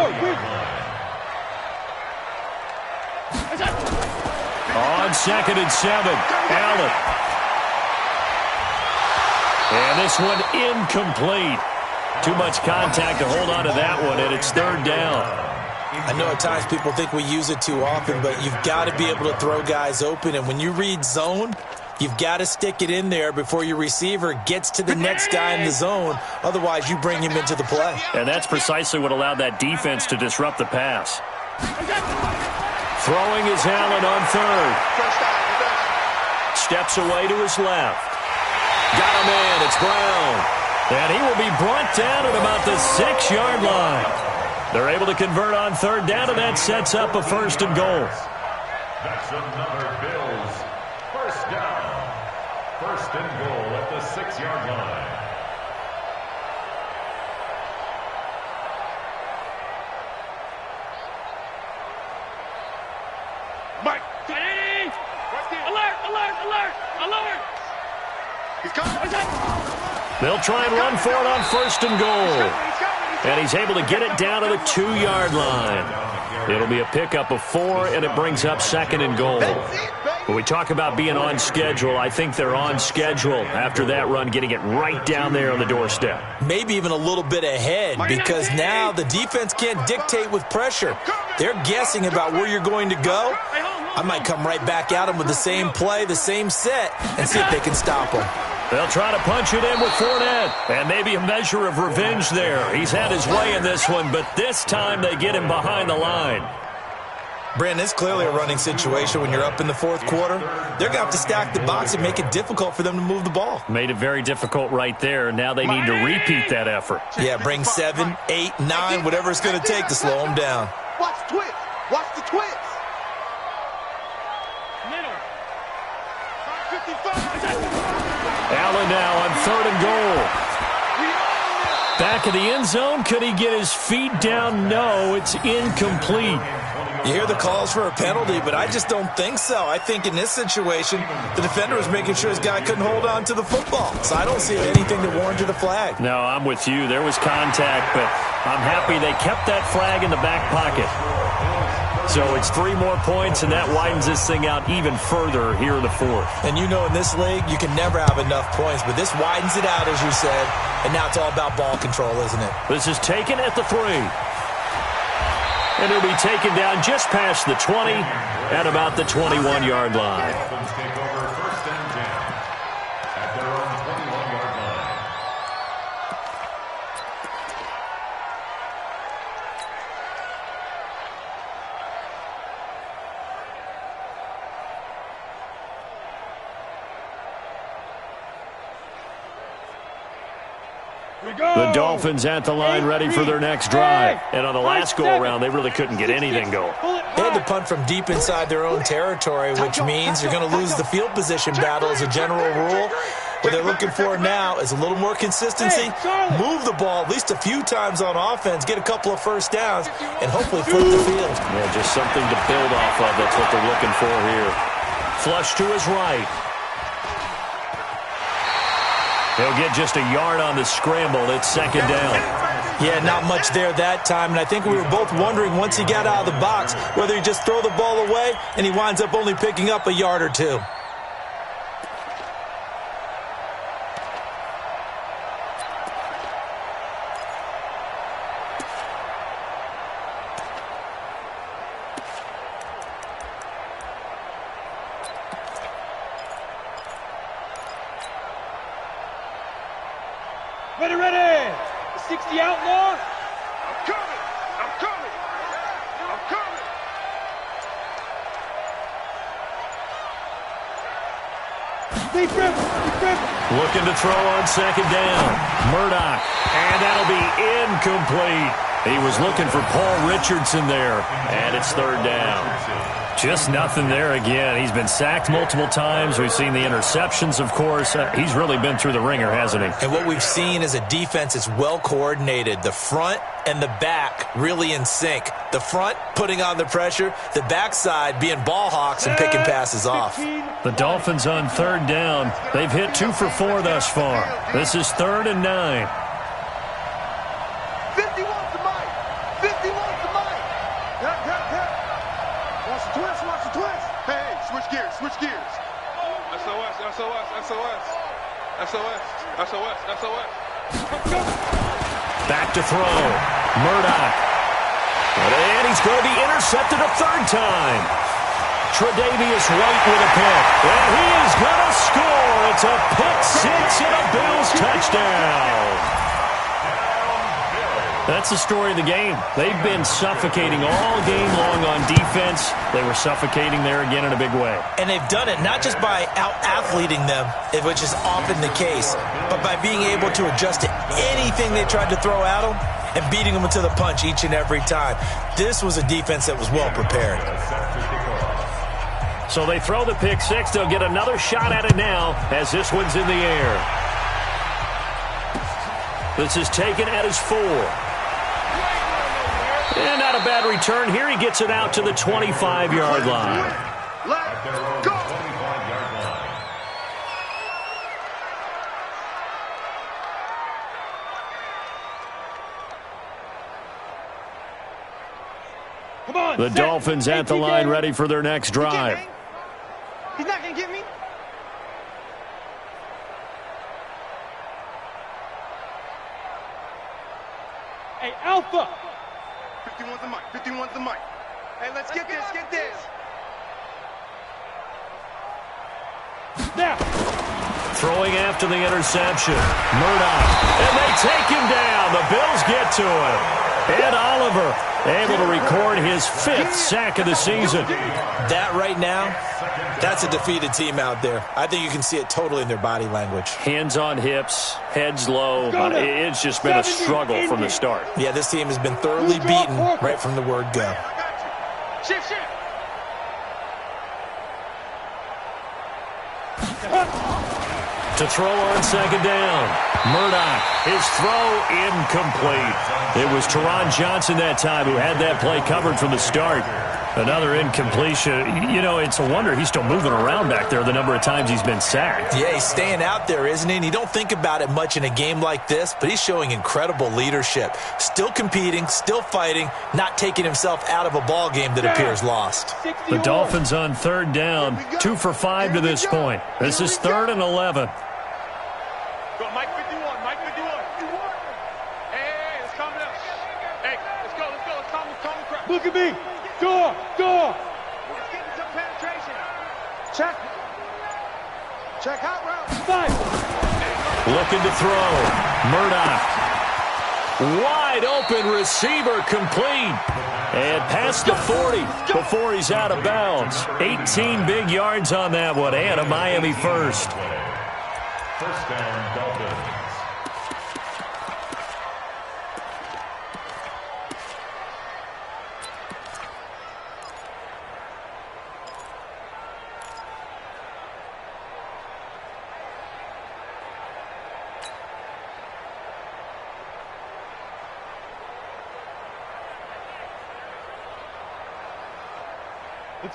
On 2nd and 7, Allen. And this one incomplete. Too much contact to hold on to that one, and it's 3rd down. I know at times people think we use it too often, but you've got to be able to throw guys open. And when you read zone, you've got to stick it in there before your receiver gets to the next guy in the zone. Otherwise, you bring him into the play. And that's precisely what allowed that defense to disrupt the pass. Throwing is Allen on 3rd. Steps away to his left. Got a man. It's Brown. And he will be brought down at about the 6-yard line. They're able to convert on 3rd down, and that sets up a 1st and goal. That's another Bills 1st down. 1st and goal at the 6-yard line. Mike. Alert. He's coming. They'll try and run for it on 1st and goal. And he's able to get it down to the 2-yard line. It'll be a pickup of 4, and it brings up 2nd and goal. When we talk about being on schedule, I think they're on schedule after that run, getting it right down there on the doorstep. Maybe even a little bit ahead, because now the defense can't dictate with pressure. They're guessing about where you're going to go. I might come right back at them with the same play, the same set, and see if they can stop them. They'll try to punch it in with Fournette, and maybe a measure of revenge there. He's had his way in this one, but this time they get him behind the line. Brandon, it's clearly a running situation when you're up in the 4th quarter. They're going to have to stack the box and make it difficult for them to move the ball. Made it very difficult right there. Now they need to repeat that effort. Yeah, bring 7, 8, 9, whatever it's going to take to slow them down. Watch the twist. Watch the twist. Middle. 55. Allen now on 3rd and goal. Back of the end zone. Could he get his feet down? No, it's incomplete. You hear the calls for a penalty, but I just don't think so. I think in this situation, the defender was making sure his guy couldn't hold on to the football. So I don't see anything that warranted a flag. No, I'm with you. There was contact, but I'm happy they kept that flag in the back pocket. So it's 3 more points, and that widens this thing out even further here in the fourth. And you know in this league, you can never have enough points, but this widens it out, as you said, and now it's all about ball control, isn't it? This is taken at the 3. And it'll be taken down just past the 20 at about the 21-yard line. Dolphins take over 1st and 10 at their own 21-yard line. The Dolphins at the line ready for their next drive. And on the last go-around, they really couldn't get anything going. They had to punt from deep inside their own territory, which means you're going to lose the field position battle as a general rule. What they're looking for now is a little more consistency, move the ball at least a few times on offense, get a couple of first downs, and hopefully flip the field. Yeah, just something to build off of. That's what they're looking for here. Flush to his right. He'll get just a yard on the scramble. It's 2nd down. Yeah, not much there that time, and I think we were both wondering once he got out of the box whether he just throw the ball away and he winds up only picking up a yard or 2. Ready, ready! 60 outlaw! I'm coming! I'm coming! I'm coming! Defense! Looking to throw on 2nd down. Murdoch. And that'll be incomplete. He was looking for Paul Richardson there. And it's 3rd down. Just nothing there again. He's been sacked multiple times. We've seen the interceptions, of course. He's really been through the ringer, hasn't he? And what we've seen is a defense that's well coordinated. The front and the back really in sync. The front putting on the pressure, the backside being ball hawks and picking passes off. The Dolphins on 3rd down. They've hit 2 for 4 thus far. This is 3rd and 9. 50 wants the mic! 50 wants the mic! Watch the twist, watch the twist! Hey, switch gears, switch gears! SOS, SOS, SOS! SOS, SOS, SOS! Back to throw. Murdoch. And he's going to be intercepted a 3rd time. Tre'Davious White with a pick. And he is going to score. It's a pick 6 and a Bills touchdown. That's the story of the game. They've been suffocating all game long on defense. They were suffocating there again in a big way. And they've done it not just by out-athleting them, which is often the case, but by being able to adjust to anything they tried to throw at them and beating them to the punch each and every time. This was a defense that was well prepared. So they throw the pick 6. They'll get another shot at it now as this one's in the air. This is taken at his 4. And not a bad return here. He gets it out to the 25-yard line. Let's go! Come on, The Dolphins at the line ready for their next drive. He's not going to get me. Hey, Alpha! 51's the mic, 51's the mic. Hey, let's get this, get this. Now. Throwing after the interception. Murdoch. And they take him down. The Bills get to him. Ed Oliver able to record his 5th sack of the season. That right now, that's a defeated team out there. I think you can see it totally in their body language. Hands on hips, heads low. It's just been a struggle from the start. Yeah, this team has been thoroughly beaten right from the word go. Shift, shift. To throw on second down. Murdoch, his throw incomplete. It was Teron Johnson that time who had that play covered from the start. Another incompletion. You know, it's a wonder he's still moving around back there the number of times he's been sacked. Yeah, he's staying out there, isn't he? And you don't think about it much in a game like this, but he's showing incredible leadership. Still competing, still fighting, not taking himself out of a ball game that appears lost. The Dolphins on third down, 2 for 5 to this point. This is 3rd and 11. Go, Mike 51, Mike 51. Hey, let's calm down. Hey, let's go, calm the crowd. Look at me. Door. Let's get some penetration. Check out route. 5. Looking to throw. Murdoch. Wide open receiver complete. And past the 40 before he's out of bounds. 18 big yards on that one and a Miami first. First down, Dolphins.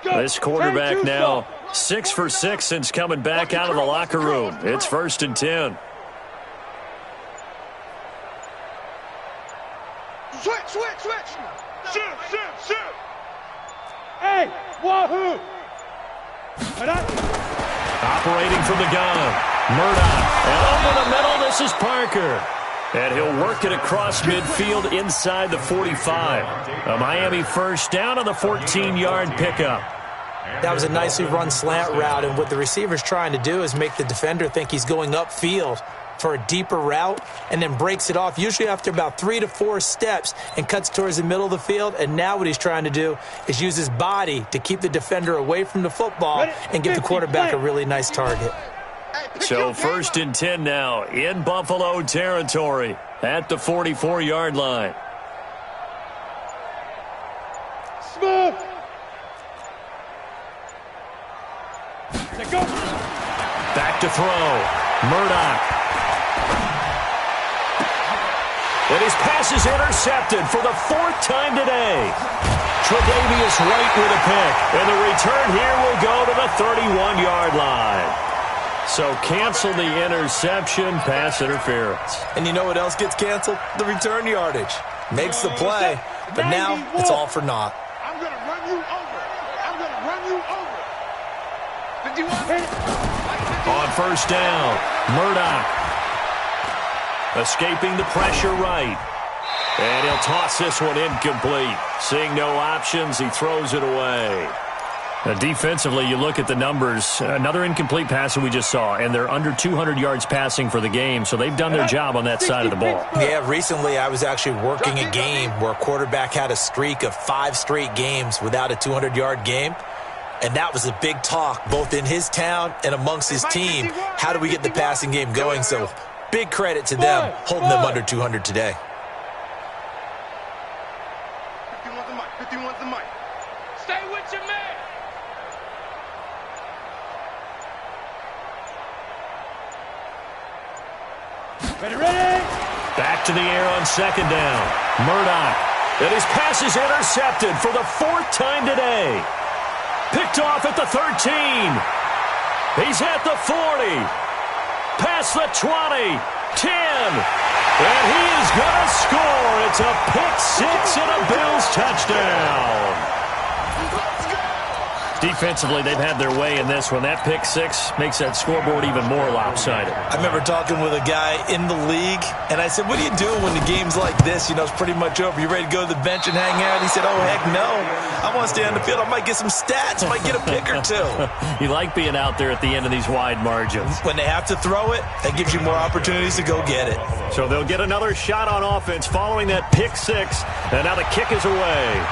This quarterback now 6 for 6 since coming back out of the locker room. It's 1st and 10. Switch. Shoot. Hey, wahoo. Operating from the gun. Murdoch. And over the middle, this is Parker. And he'll work it across midfield inside the 45. A Miami first down on the 14-yard pickup. That was a nicely run slant route, and what the receiver's trying to do is make the defender think he's going upfield for a deeper route and then breaks it off, usually after about 3 to 4 steps, and cuts towards the middle of the field. And now what he's trying to do is use his body to keep the defender away from the football and give the quarterback a really nice target. So 1st and 10 now in Buffalo territory at the 44-yard line. Smooth. Go. Back to throw. Murdoch. And his pass is intercepted for the 4th time today. Tre'Davious White with a pick. And the return here will go to the 31-yard line. So cancel the interception, pass interference. And you know what else gets canceled? The return yardage. Makes the play, but now it's all for naught. I'm going to run you over. On first down, Murdoch. Escaping the pressure right. And he'll toss this one incomplete. Seeing no options, he throws it away. Defensively, you look at the numbers. Another incomplete pass that we just saw, and they're under 200 yards passing for the game, so they've done their job on that side of the ball. Yeah, recently I was actually working a game where a quarterback had a streak of 5 straight games without a 200-yard game, and that was a big talk both in his town and amongst his team. How do we get the passing game going? So big credit to them holding them under 200 today. 51's the mic. Stay with your man. Ready? Back to the air on second down. Murdoch. And his pass is intercepted for the 4th time today. Picked off at the 13. He's at the 40. Past the 20. 10. And he is going to score. It's a pick 6 and a Bills touchdown. Defensively, they've had their way in this one. That pick 6 makes that scoreboard even more lopsided. I remember talking with a guy in the league, and I said, what do you do when the game's like this? You know, it's pretty much over. You ready to go to the bench and hang out? He said, oh, heck no. I want to stay on the field. I might get some stats. I might get a pick or 2. You like being out there at the end of these wide margins. When they have to throw it, that gives you more opportunities to go get it. So they'll get another shot on offense following that pick 6, and now the kick is away.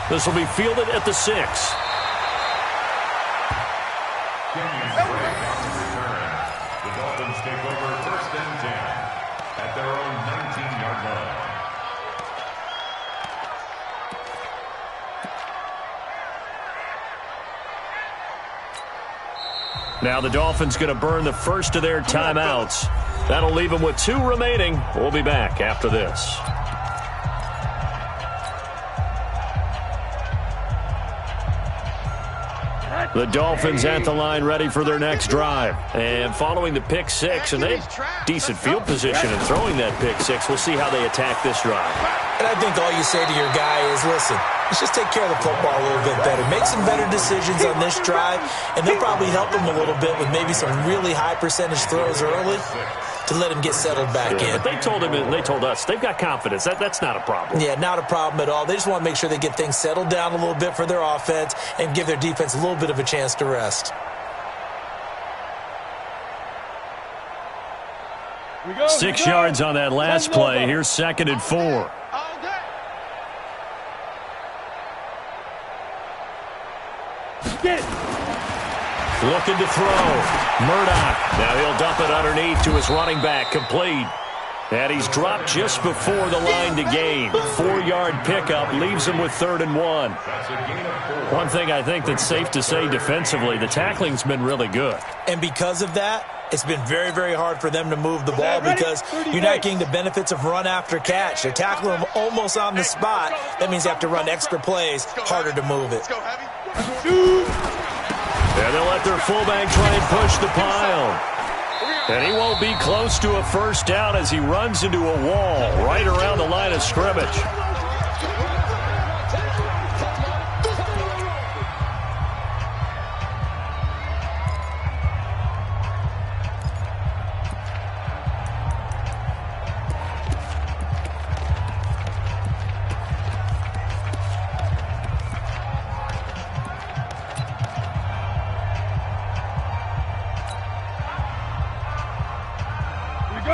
This will be fielded at the 6. The Dolphins take over 1st and 10 at their own 19-yard line. Now the Dolphins going to burn the first of their timeouts. That'll leave them with 2 remaining. We'll be back after this. The Dolphins at the line ready for their next drive. And following the pick 6, and they have decent field position in throwing that pick 6. We'll see how they attack this drive. And I think all you say to your guy is, listen, let's just take care of the football a little bit better. Make some better decisions on this drive, and they'll probably help him a little bit with maybe some really high percentage throws early to let him get settled back in. But they told him and they told us they've got confidence. That's not a problem. Yeah, not a problem at all. They just want to make sure they get things settled down a little bit for their offense and give their defense a little bit of a chance to rest. 6 yards on that last play. Here's 2nd and 4. Looking to throw. Murdoch. Now he'll dump it underneath to his running back. Complete. And he's dropped just before the line to gain. 4-yard pickup leaves him with 3rd and 1. One thing I think that's safe to say defensively, the tackling's been really good. And because of that, it's been very, very hard for them to move the ball because you're not getting the benefits of run after catch. They're tackling them almost on the spot. That means you have to run extra plays, harder to move it. And they'll let their fullback try and push the pile. And he won't be close to a first down as he runs into a wall right around the line of scrimmage.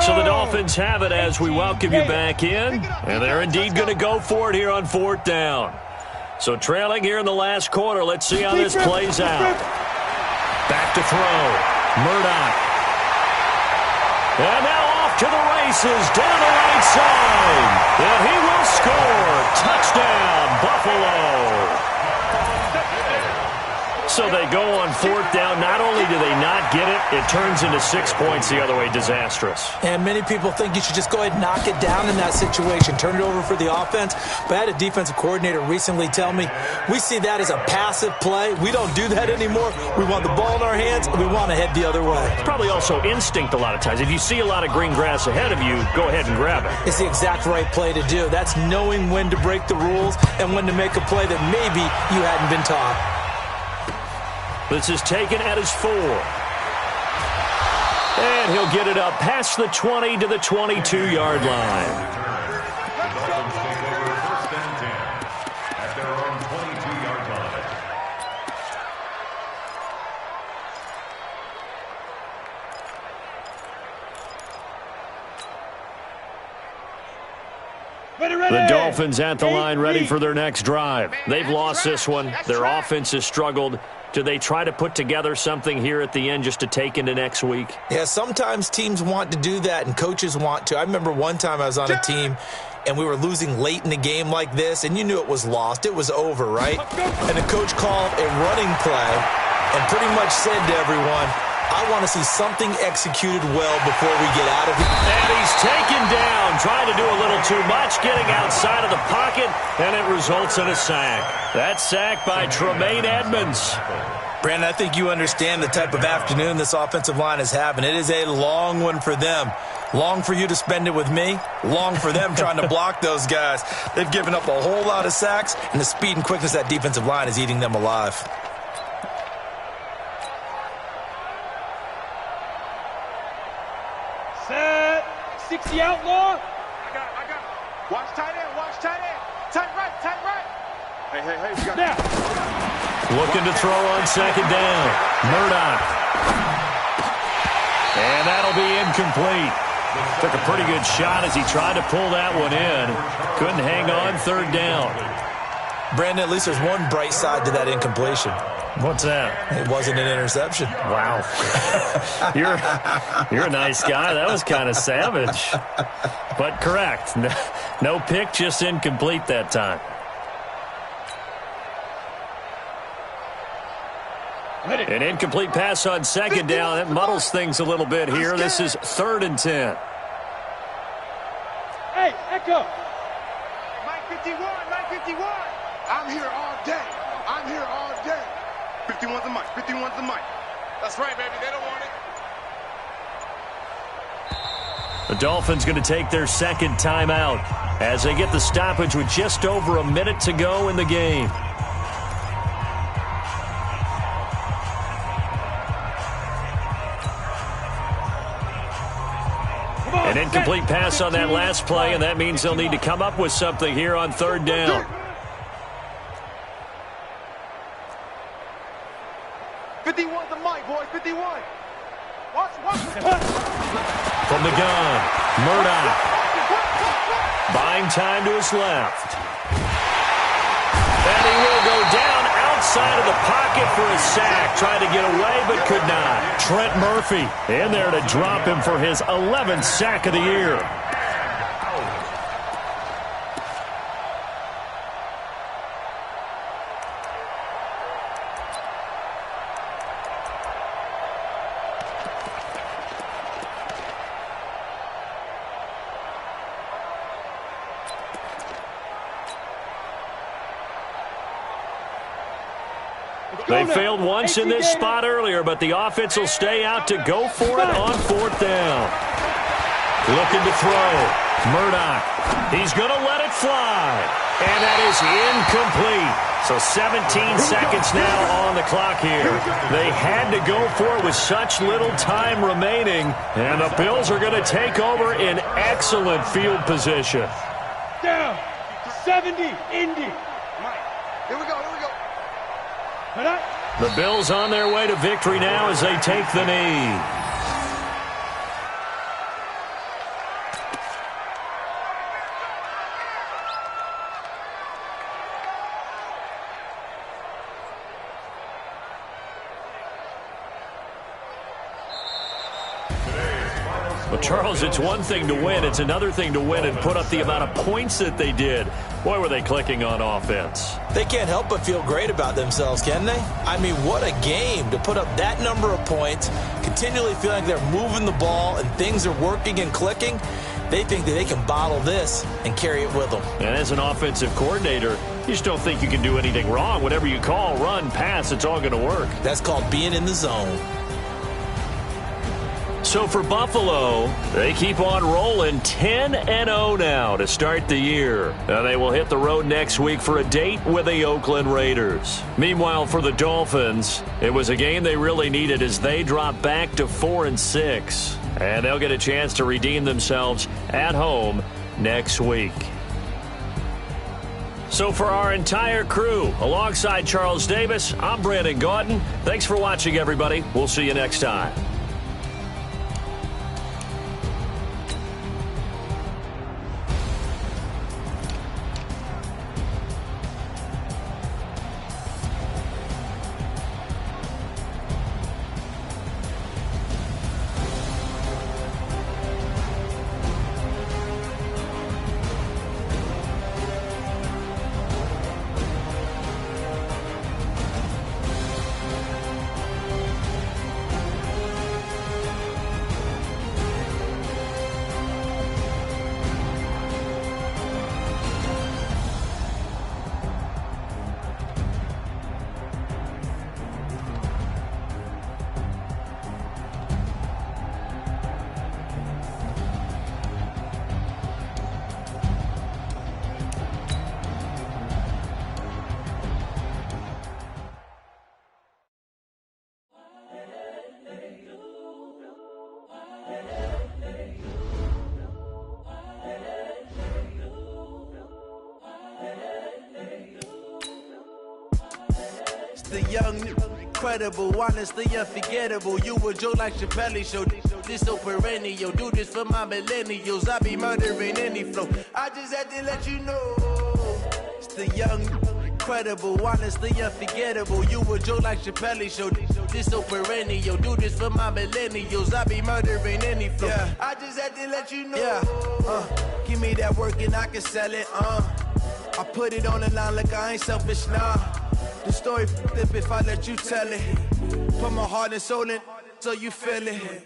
So the Dolphins have it as we welcome you back in. And they're indeed going to go for it here on 4th down. So trailing here in the last quarter. Let's see how this plays out. Back to throw. Murdoch. And now off to the races down the right side. And he will score. Touchdown, Buffalo. So they go on 4th down. Not only do they not get it, it turns into 6 points the other way. Disastrous. And many people think you should just go ahead and knock it down in that situation. Turn it over for the offense. But I had a defensive coordinator recently tell me, we see that as a passive play. We don't do that anymore. We want the ball in our hands, and we want to head the other way. It's probably also instinct a lot of times. If you see a lot of green grass ahead of you, go ahead and grab it. It's the exact right play to do. That's knowing when to break the rules and when to make a play that maybe you hadn't been taught. This is taken at his 4. And he'll get it up past the 20 to the 22-yard line. The Dolphins take over 1st and 10 at their own 22-yard line. The Dolphins at the line ready for their next drive. They've lost this one. Their offense has struggled. Do they try to put together something here at the end just to take into next week? Yeah, sometimes teams want to do that and coaches want to. I remember one time I was on a team and we were losing late in the game like this, and you knew it was lost. It was over, right? And the coach called a running play and pretty much said to everyone, I want to see something executed well before we get out of it. And he's taken down, trying to do a little too much, getting outside of the pocket, and it results in a sack. That sack by Tremaine Edmonds. Brandon, I think you understand the type of afternoon this offensive line is having. It is a long one for them. Long for you to spend it with me. Long for them trying to block those guys. They've given up a whole lot of sacks, and the speed and quickness of that defensive line is eating them alive. Set. 60 outlaw. I got it. Watch tight end. Tight right. Hey. We got now. Looking to throw on 2nd down. Murdoch. And that'll be incomplete. Took a pretty good shot as he tried to pull that one in. Couldn't hang on 3rd down. Brandon, at least there's one bright side to that incompletion. What's that? It wasn't an interception. Wow. You're a nice guy. That was kind of savage. But correct. No pick, just incomplete that time. An incomplete pass on second down. That muddles things a little bit here. This is 3rd and 10. Hey, Echo. Mike 51, Mike 51. I'm here all day. I'm here all day. 51's the mic, 51's the mic. That's right, baby. They don't want it. The Dolphins going to take their second timeout as they get the stoppage with just over a minute to go in the game. An incomplete pass on that last play, and that means they'll need to come up with something here on 3rd down. 51's the mic, boys. 51. Watch. From the gun, Murdoch. Buying time to his left. And he will go down outside of the pocket for a sack. Tried to get away, but could not. Trent Murphy in there to drop him for his 11th sack of the year. They failed once in this spot earlier, but the offense will stay out to go for it on 4th down. Looking to throw. Murdoch. He's going to let it fly. And that is incomplete. So 17 seconds now on the clock here. They had to go for it with such little time remaining. And the Bills are going to take over in excellent field position. Down. 70, Indy. Mike. Here we go. The Bills on their way to victory now as they take the knee. Well, Charles, it's one thing to win. It's another thing to win and put up the amount of points that they did. Boy, were they clicking on offense. They can't help but feel great about themselves, can they? I mean, what a game to put up that number of points, continually feeling like they're moving the ball and things are working and clicking. They think that they can bottle this and carry it with them. And as an offensive coordinator, you just don't think you can do anything wrong. Whatever you call, run, pass, it's all going to work. That's called being in the zone. So for Buffalo, they keep on rolling 10-0 now to start the year. Now they will hit the road next week for a date with the Oakland Raiders. Meanwhile, for the Dolphins, it was a game they really needed as they drop back to 4-6. And they'll get a chance to redeem themselves at home next week. So for our entire crew, alongside Charles Davis, I'm Brandon Gaudin. Thanks for watching, everybody. We'll see you next time. The young, incredible, honestly unforgettable. You a Joe like Chappelle show. This so perennial. Do this for my millennials. I be murdering any flow. I just had to let you know. It's the young, incredible, honestly unforgettable. You a Joe like Chappelle show. This so perennial. Do this for my millennials. I be murdering any flow. Yeah. I just had to let you know. Yeah. Give me that work and I can sell it. I put it on the line like I ain't selfish, nah. The story flip if I let you tell it. Put my heart and soul in, so you feel it.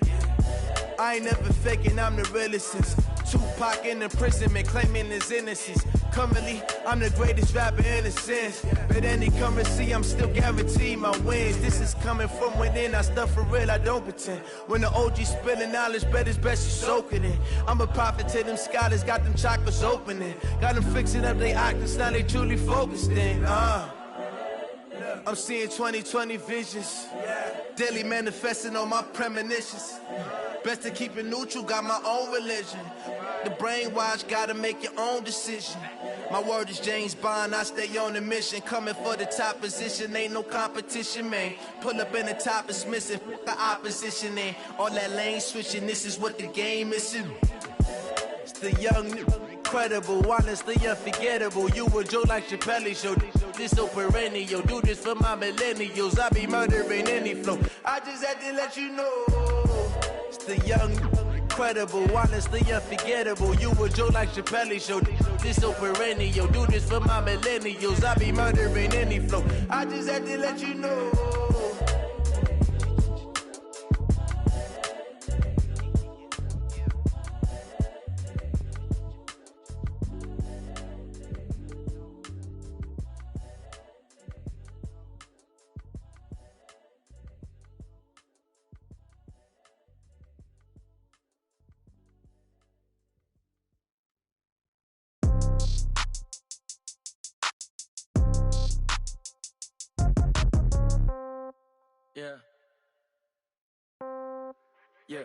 I ain't never faking, I'm the realest since Tupac in imprisonment, claiming his innocence. Currently, I'm the greatest rapper in a sense. But any currency, I'm still guaranteed my wins. This is coming from within, I stuff for real, I don't pretend. When the OG spilling knowledge, bet it's best you soak it in. I'm a prophet to them scholars, got them chakras opening. Got them fixing up they octaves, now they truly focused in. I'm seeing 2020 visions, daily manifesting on my premonitions. Best to keep it neutral, got my own religion. The brainwash, gotta make your own decision. My word is James Bond, I stay on the mission. Coming for the top position, ain't no competition, man. Pull up in the top, it's missing, the opposition ain't. All that lane switching, this is what the game is. It's the young, incredible, honestly unforgettable. You a joke like Chappelle Show. This so perennial, do this for my millennials. I be murdering any flow. I just had to let you know. It's the young, incredible, honestly unforgettable. You a joke like Chappelle Show. This so perennial, do this for my millennials. I be murdering any flow. I just had to let you know. Yeah. Yeah.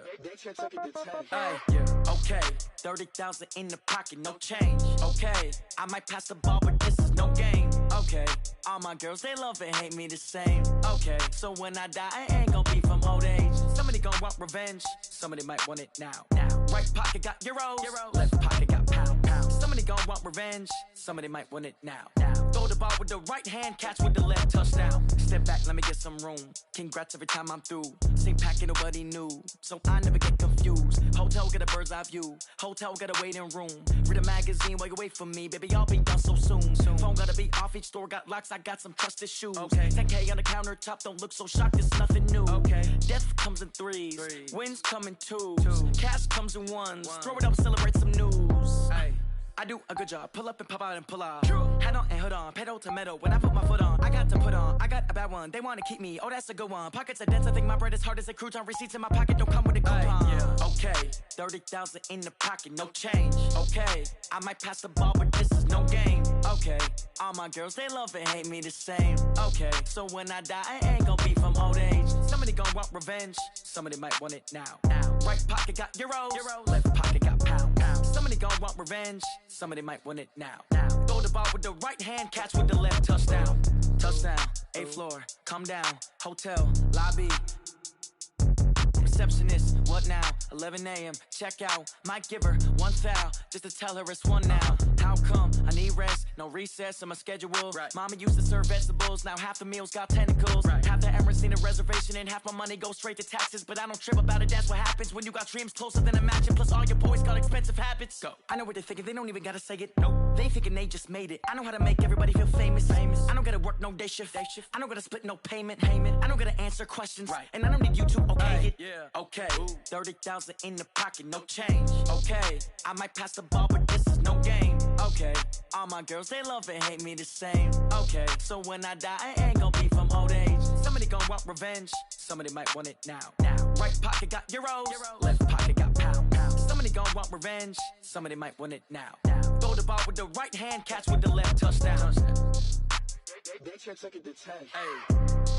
Hey, yeah. Okay. 30,000 in the pocket, no change. Okay. I might pass the ball, but this is no game. Okay. All my girls, they love and hate me the same. Okay. So when I die, I ain't gonna be from old age. Somebody gonna want revenge. Somebody might want it now. Right pocket got euros. Left pocket got pounds. Somebody gonna want revenge. Somebody might want it now. Throw the ball with the right hand, catch with the left, touchdown. Step back, let me get some room. Congrats every time I'm through. Same packet, nobody knew, so I never get confused. Hotel get a bird's eye view. Hotel got a waiting room. Read a magazine while you wait for me, baby. I'll be done so soon. Phone gotta be off, each store got locks. I got some trusted shoes. Okay. 10K on the countertop, don't look so shocked. It's nothing new. Okay. Death comes in threes. Wins come in twos. Cash comes in ones. Throw it up, celebrate some news. Ay. I do a good job, pull up and pop out and pull out. Head on and hood on, pedal to metal. When I put my foot on, I got to put on. I got a bad one, they wanna keep me. Oh, that's a good one. Pockets are dense, I think my bread is hard as a crouton. Receipts in my pocket don't come with a coupon. Yeah. Okay, 30,000 in the pocket, no change. Okay, I might pass the ball, but this is no game. Okay, all my girls, they love and hate me the same. Okay, so when I die, I ain't gonna be from old age. Somebody gonna want revenge, somebody might want it now. Right pocket got euros. Left pocket got pounds. Somebody gonna want revenge, somebody might want it now. Throw the ball with the right hand, catch with the left, touchdown. Touchdown, 8th floor, come down, hotel, lobby. Receptionist, what now? 11 a.m., check out. Might give her one foul, just to tell her it's one now. How come? I need rest, no recess in my schedule. Mama used to serve vegetables, now half the meals got tentacles. Half the Emirates need a reservation and half my money goes straight to taxes. But I don't trip about it, that's what happens when you got dreams closer than a match. And plus all your boys got expensive habits. Go. I know what they're thinking, they don't even gotta say it. Nope. They thinking they just made it. I know how to make everybody feel famous. I don't gotta work no day shift. I don't gotta split no payment. I don't gotta answer questions. And I don't need you to okay it. Okay, 30,000 in the pocket, no change. Okay, I might pass the ball, but this is no game. Okay, all my girls, they love and hate me the same. Okay, so when I die, I ain't gonna be from old age. Somebody gonna want revenge, somebody might want it now. Right pocket got euros, left pocket got pounds. Somebody gonna want revenge, somebody might want it now. Throw the ball with the right hand, catch with the left, touchdown. They check it to 10.